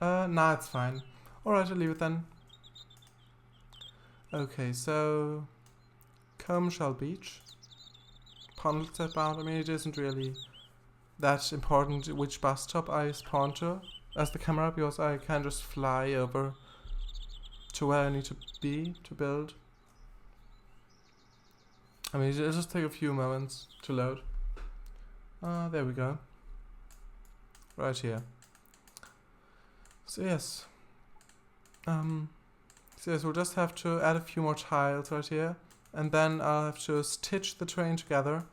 Nah, it's fine. Alright, I'll leave it then. Okay, so Caldshire Beach. Pond set bound. I mean, it isn't really that important which bus stop I spawn to as the camera, because I can just fly over to where I need to be to build. I mean, it'll just take a few moments to load. There we go. Right here. So yes. So yes, we'll just have to add a few more tiles right here. And then I'll have to stitch the train together.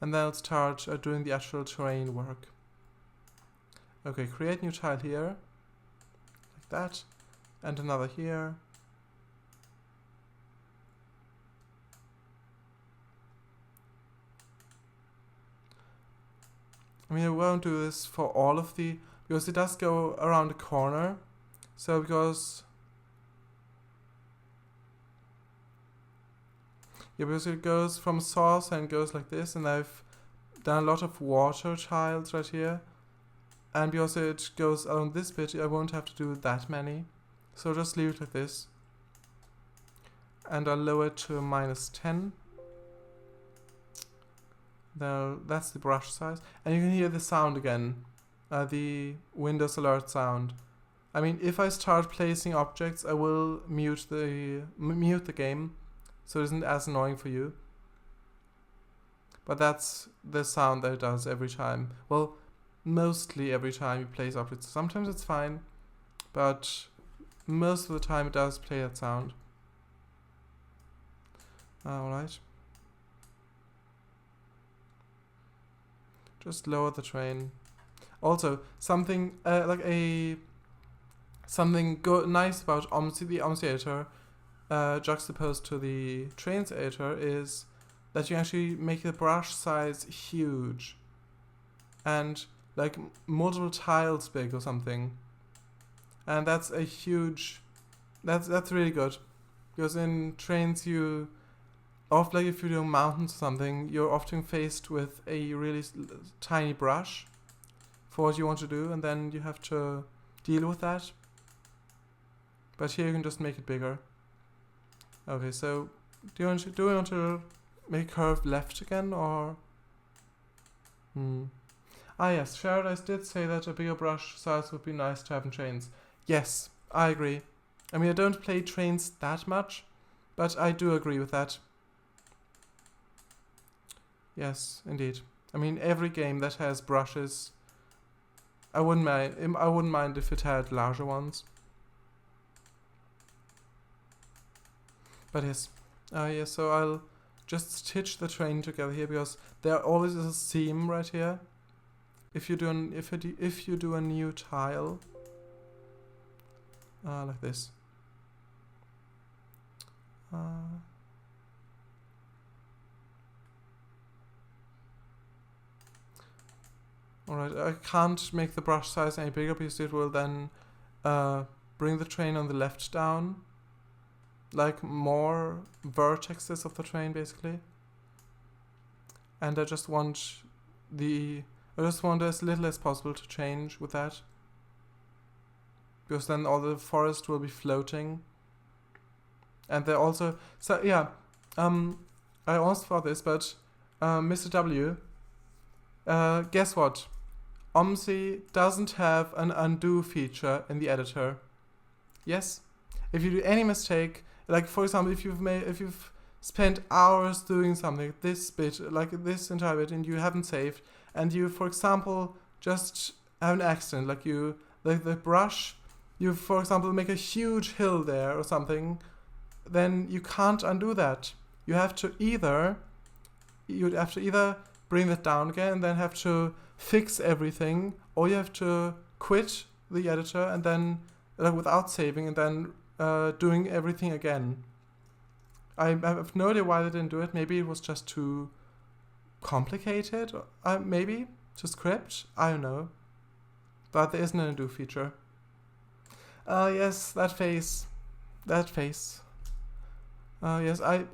And then I'll start doing the actual terrain work. Okay, create new tile here. Like that. And another here. I mean, I won't do this for all of the... because it does go around the corner. So because... yeah, because it goes from source and goes like this, and I've done a lot of water tiles right here. And because it goes along this bit, I won't have to do that many. So just leave it like this. And I'll lower it to -10. Now that's the brush size. And you can hear the sound again. The Windows alert sound. I mean, if I start placing objects, I will mute the game, so it isn't as annoying for you. But that's the sound that it does every time. Well, mostly every time you place objects. Sometimes it's fine, but most of the time it does play that sound. Alright. Just lower the train. Also, something nice about OMSI, the OMSI editor, juxtaposed to the trains editor, is that you actually make the brush size huge, and like multiple tiles big or something. And that's a huge. That's really good, because in trains you, often like if you're doing mountains or something, you're often faced with a really tiny brush for what you want to do, and then you have to deal with that. But here you can just make it bigger. Okay, so do we want to make a curve left again, or? Ah yes, Paradise did say that a bigger brush size would be nice to have in trains. Yes, I agree. I mean, I don't play trains that much, but I do agree with that. Yes, indeed. I mean, every game that has brushes, I wouldn't mind if it had larger ones. But yes, yes. So I'll just stitch the train together here, because there always is a seam right here. If you do a new tile, like this. Alright, I can't make the brush size any bigger, because it will then bring the train on the left down. Like more vertexes of the train, basically. And I just want as little as possible to change with that. Because then all the forest will be floating. And they also... so, yeah. I almost thought this, but Mr. W, guess what? OMSI doesn't have an undo feature in the editor. Yes? If you do any mistake, like for example, if you've spent hours doing something, this bit, like this entire bit, and you haven't saved, and you, for example, just have an accident, like the brush, you, for example, make a huge hill there or something, then you can't undo that. You'd have to either bring that down again and then have to fix everything, or you have to quit the editor and then, without saving, and then doing everything again. I have no idea why they didn't do it. Maybe it was just too complicated, maybe to script. I don't know. But there isn't an undo feature. Yes, that face. Yes, I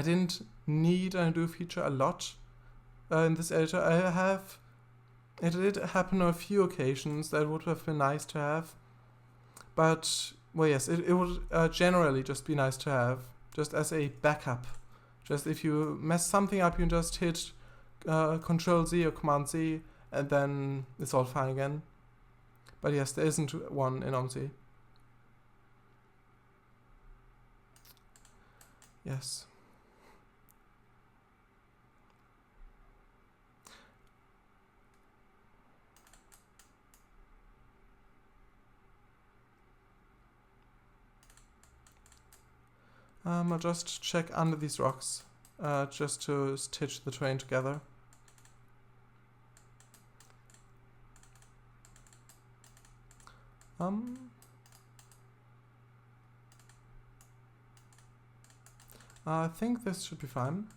didn't need and I do feature a lot in this editor. It did happen on a few occasions that would have been nice to have, but well, yes, it would generally just be nice to have, just as a backup. Just if you mess something up, you can just hit Control Z or Command Z, and then it's all fine again. But yes, there isn't one in OMSI. Yes. I'll just check under these rocks, just to stitch the train together. I think this should be fine.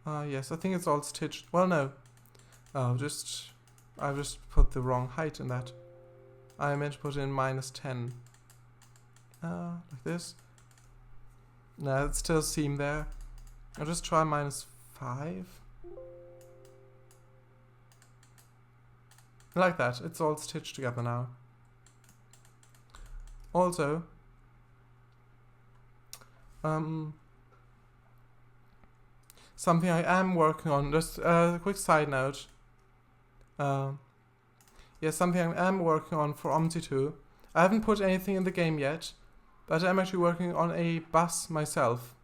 Yes, I think it's all stitched. Well, no. I've just put the wrong height in that. I meant to put in -10. Like this. No, it's still seam there. I'll just try -5. Like that. It's all stitched together now. Also, something I am working on, just a quick side note. Yeah, something I am working on for OMSI 2. I haven't put anything in the game yet, but I'm actually working on a bus myself.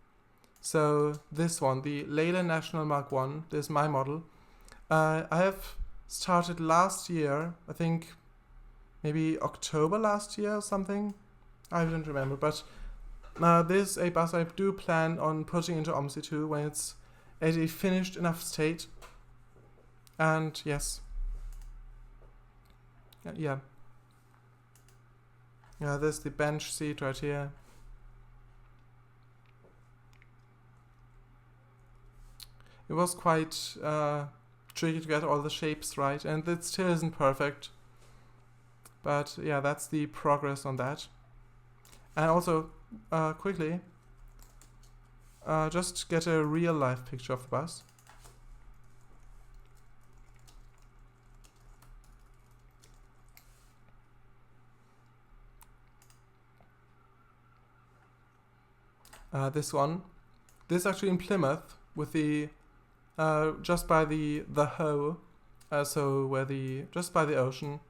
So this one, the Leyland National Mark 1, this is my model. I have started last year, I think maybe October last year or something. I don't remember, but this is a bus I do plan on putting into OMSI 2 when it's at a finished enough state. And yes. Yeah. Yeah, there's the bench seat right here. It was quite tricky to get all the shapes right, and it still isn't perfect. But yeah, that's the progress on that. And also, quickly, just get a real life picture of the bus. This one. This is actually in Plymouth with the just by the Hoe, so where just by the ocean,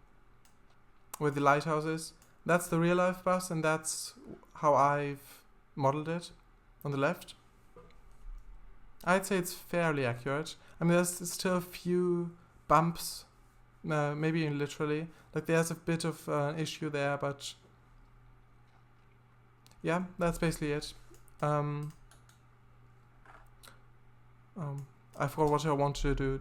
where the lighthouse is. That's the real life bus, and that's how I've modeled it on the left. I'd say it's fairly accurate. I mean, there's still a few bumps, maybe literally. Like there's a bit of an issue there, but yeah, that's basically it. I forgot what I want to do.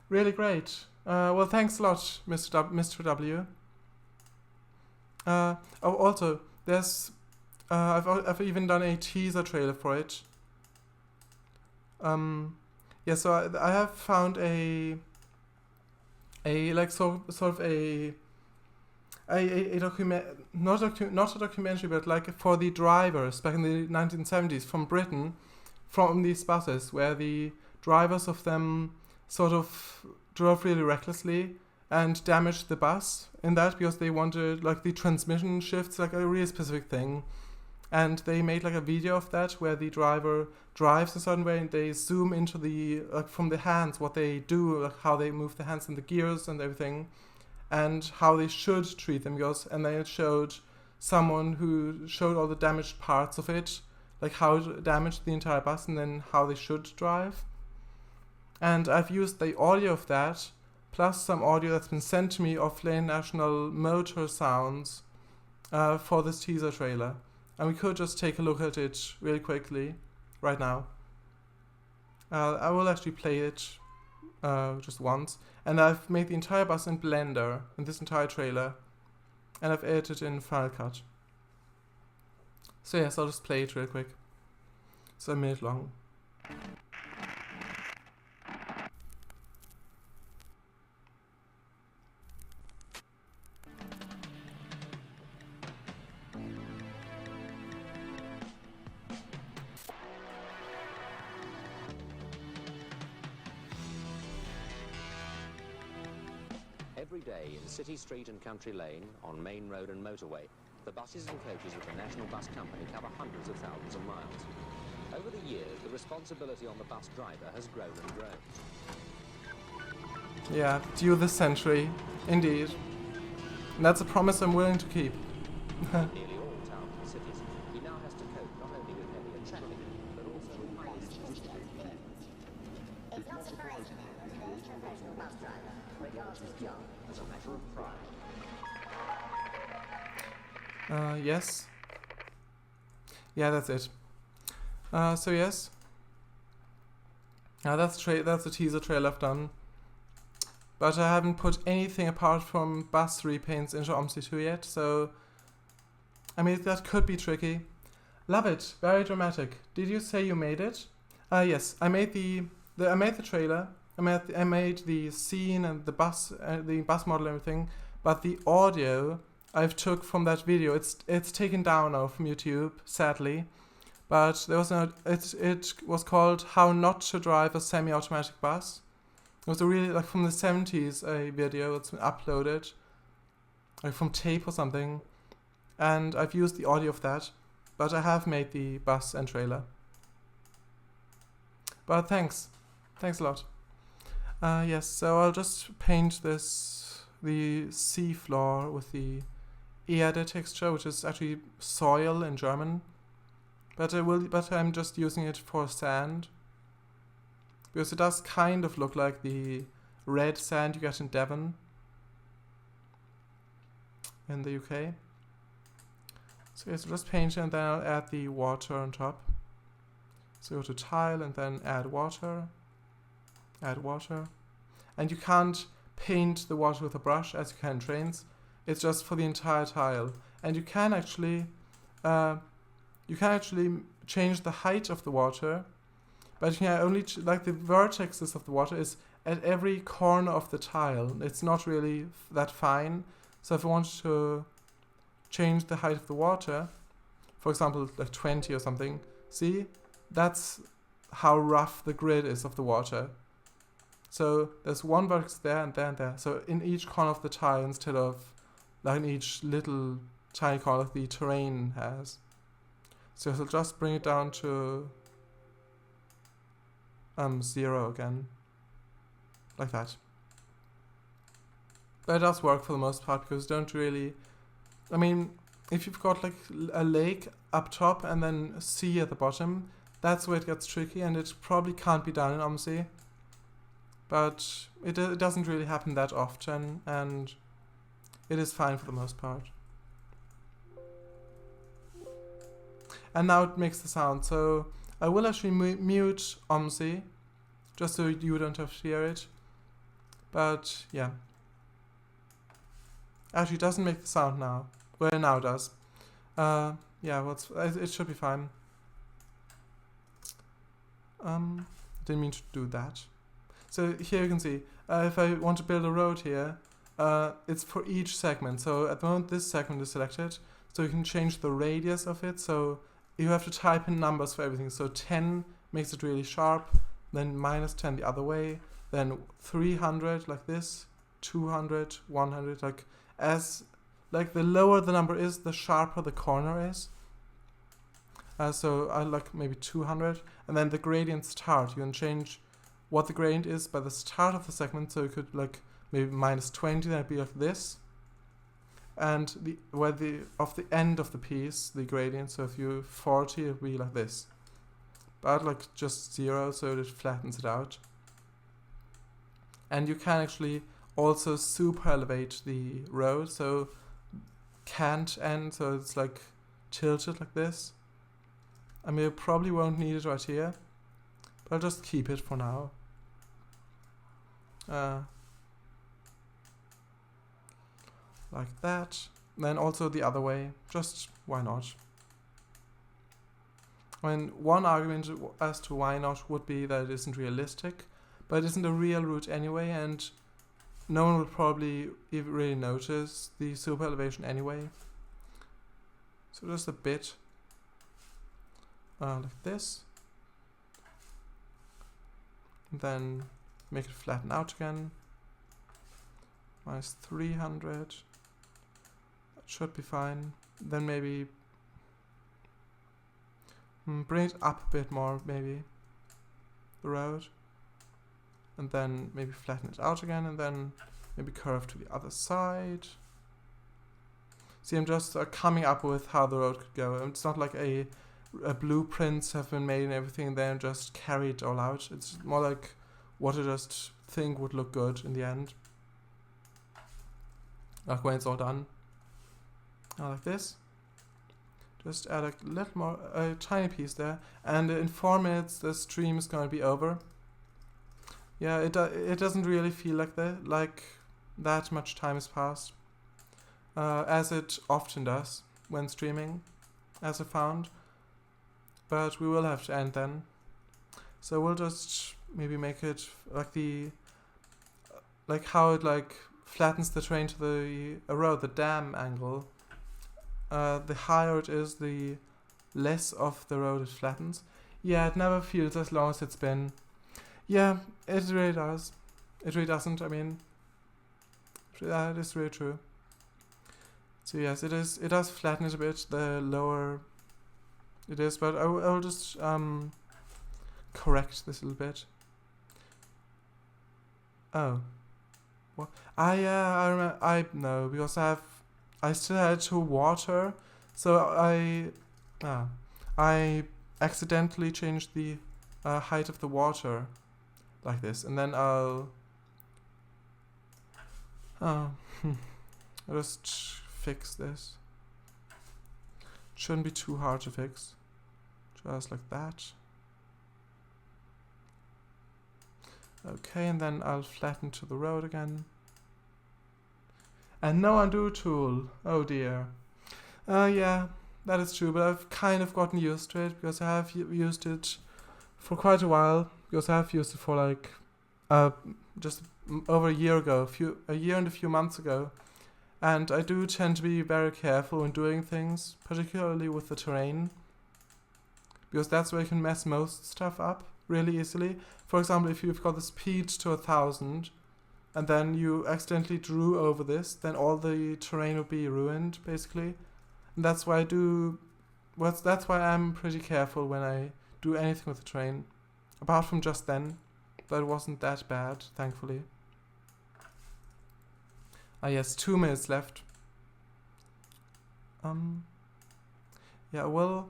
Really great. Well, thanks a lot, Mr. W. Oh, also, there's I've even done a teaser trailer for it. Yeah, so I have found a like sort of a document, not a documentary, but like for the drivers back in the 1970s from Britain, from these buses where the drivers of them sort of drove really recklessly and damaged the bus in that because they wanted like the transmission shifts, like a really specific thing. And they made like a video of that where the driver drives a certain way and they zoom into the like from the hands what they do, like how they move the hands and the gears and everything, and how they should treat them. And then it showed someone who showed all the damaged parts of it, like how it damaged the entire bus, and then how they should drive. And I've used the audio of that plus some audio that's been sent to me of Leyland National motor sounds for this teaser trailer. And we could just take a look at it really quickly right now. I will actually play it just once. And I've made the entire bus in Blender, in this entire trailer. And I've edited in Final Cut. So yes, I'll just play it real quick. It's a minute long.
every day in City Street and Country Lane, on Main Road and motorway, the buses and coaches of the National Bus Company cover hundreds of thousands of miles. Over the years, the responsibility on the bus driver has grown and grown.
Yeah, due this century, indeed. And that's a promise I'm willing to keep.
Nearly all towns and cities, he now has to cope not only with heavier traffic, but also with buses.
It's not surprising that today's professional bus driver regards his job as a matter of pride.
Yes. Yeah, that's it. So yes. That's the teaser trailer I've done. But I haven't put anything apart from bus repaints into OMSI 2 yet, so I mean that could be tricky. Love it, very dramatic. Did you say you made it? Yes, I made the trailer. I made the scene and the bus model and everything. But the audio I've took from that video. It's taken down now from YouTube, sadly. But there was it was called "How Not to Drive a Semi-Automatic Bus." It was a really from the 70s a video. It's been uploaded, from tape or something, and I've used the audio of that. But I have made the bus and trailer. But thanks a lot. Yes, so I'll just paint the sea floor with the Erde texture, which is actually soil in German. But I'm just using it for sand, because it does kind of look like the red sand you get in Devon in the UK. So yes, just paint it, and then I'll add the water on top. So go to tile and then add water. And you can't paint the water with a brush as you can in trains. It's just for the entire tile. And you can actually change the height of the water, but you can only like the vertexes of the water is at every corner of the tile. It's not really that fine. So if I want to change the height of the water, for example, like 20 or something, see, that's how rough the grid is of the water. So there's one vertex there and there and there. So in each corner of the tile, instead of like in each little tiny corner the terrain has. So I'll just bring it down to 0 again, like that. But it does work for the most part, because you don't really, I mean, if you've got like a lake up top and then sea at the bottom, that's where it gets tricky, and it probably can't be done in OMSI. But it doesn't really happen that often, and it is fine for the most part. And now it makes the sound, so I will actually mute OMSI, just so you don't have to hear it. But yeah. Actually, it doesn't make the sound now. Well, now it does. Yeah, well, it should be fine. Didn't mean to do that. So here you can see, if I want to build a road here, it's for each segment. So at the moment this segment is selected, so you can change the radius of it. So you have to type in numbers for everything. So 10 makes it really sharp, then -10 the other way, then 300 like this, 200, 100, like the lower the number is, the sharper the corner is. So I like maybe 200, and then the gradient start. You can change what the gradient is by the start of the segment. So you could like maybe -20, then it'd be like this. And of the end of the piece, the gradient. So if you 40, it'd be like this. But like just 0, so it flattens it out. And you can actually also super elevate the road, so can't end, so it's like tilted like this. I mean, you probably won't need it right here, but I'll just keep it for now. Like that. Then also the other way, just why not? I mean, one argument as to why not would be that it isn't realistic, but it isn't a real route anyway, and no one will probably even really notice the super elevation anyway. So just a bit like this. And then make it flatten out again. minus 300. That should be fine. Then maybe bring it up a bit more, maybe, the road. And then maybe flatten it out again, and then maybe curve to the other side. See, I'm just coming up with how the road could go. It's not like a blueprints have been made and everything, and then just carry it all out. It's more like what I just think would look good in the end. Like when it's all done. Like this. Just add a little more, a tiny piece there. And in 4 minutes the stream is going to be over. Yeah, it doesn't really feel like that much time has passed. As it often does when streaming, as I found. But we will have to end then. So we'll just maybe make it like how it flattens the terrain to the road, the dam angle. The higher it is, the less of the road it flattens. Yeah, it never feels as long as it's been. Yeah, it really does. It really doesn't, I mean. That is really true. So yes, it does flatten it a bit, the lower it is, but I will just correct this a little bit. Oh. What? Yeah, I remember. No, because I still had to water, so I accidentally changed the height of the water like this, and then I'll just fix this. Shouldn't be too hard to fix. Just like that. Okay, and then I'll flatten to the road again. And no undo tool. Oh dear. Yeah, that is true, but I've kind of gotten used to it because I have used it for quite a while. Because I have used it for just over a year ago, a year and a few months ago. And I do tend to be very careful when doing things, particularly with the terrain. Because that's where you can mess most stuff up really easily. For example, if you've got the speed to 1000 and then you accidentally drew over this, then all the terrain will be ruined, basically. And that's why that's why I'm pretty careful when I do anything with the terrain. Apart from just then, but it wasn't that bad, thankfully. Yes, 2 minutes left. Yeah, well,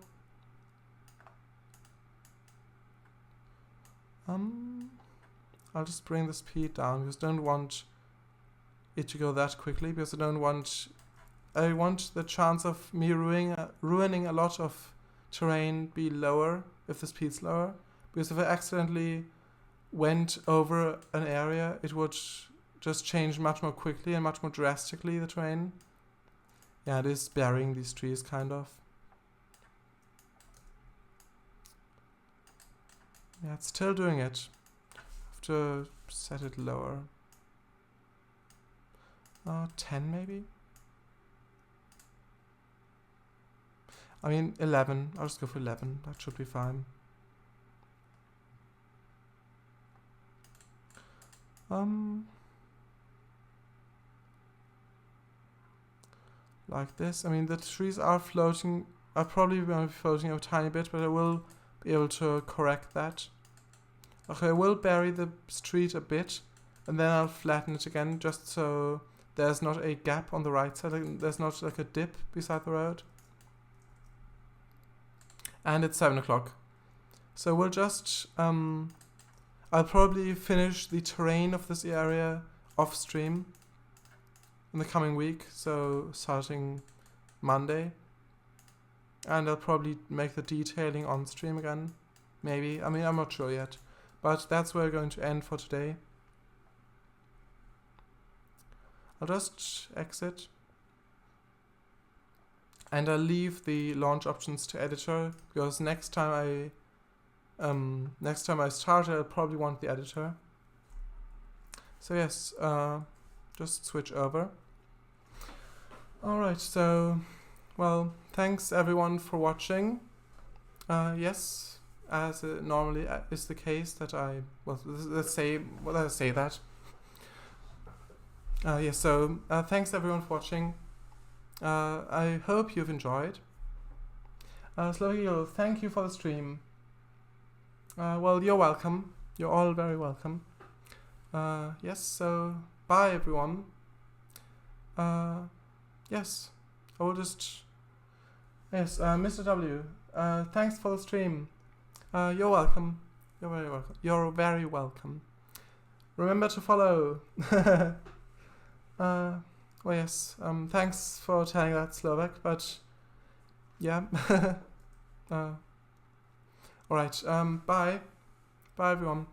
I'll just bring the speed down because I don't want it to go that quickly, because I want the chance of me ruining a lot of terrain be lower if the speed's lower. Because if I accidentally went over an area, it would just change much more quickly and much more drastically, the terrain. Yeah, it is burying these trees, kind of. Yeah, it's still doing it. I have to set it lower. 10 maybe? I mean, 11. I'll just go for 11. That should be fine. Like this. I mean, the trees are floating. Are probably going to be floating a tiny bit, but I will be able to correct that. Okay, I will bury the street a bit, and then I'll flatten it again, just so there's not a gap on the right side. There's not like a dip beside the road. And it's 7 o'clock. So we'll just I'll probably finish the terrain of this area off stream in the coming week, so starting Monday. And I'll probably make the detailing on stream again. Maybe. I mean, I'm not sure yet. But that's where we're going to end for today. I'll just exit. And I'll leave the launch options to editor, because next time I start, I'll probably want the editor. So yes, just switch over. Alright, so, well, thanks everyone for watching. Yes, as it normally is the case that let's say that. Yes, so thanks everyone for watching. I hope you've enjoyed. Slovio, thank you for the stream. Well, you're welcome. You're all very welcome. Yes, so bye everyone. Yes, I will just... Yes, Mr. W, thanks for the stream. You're welcome. You're very welcome. You're very welcome. Remember to follow. Well, yes, thanks for telling that, Slovak, but yeah. Alright, bye. Bye everyone.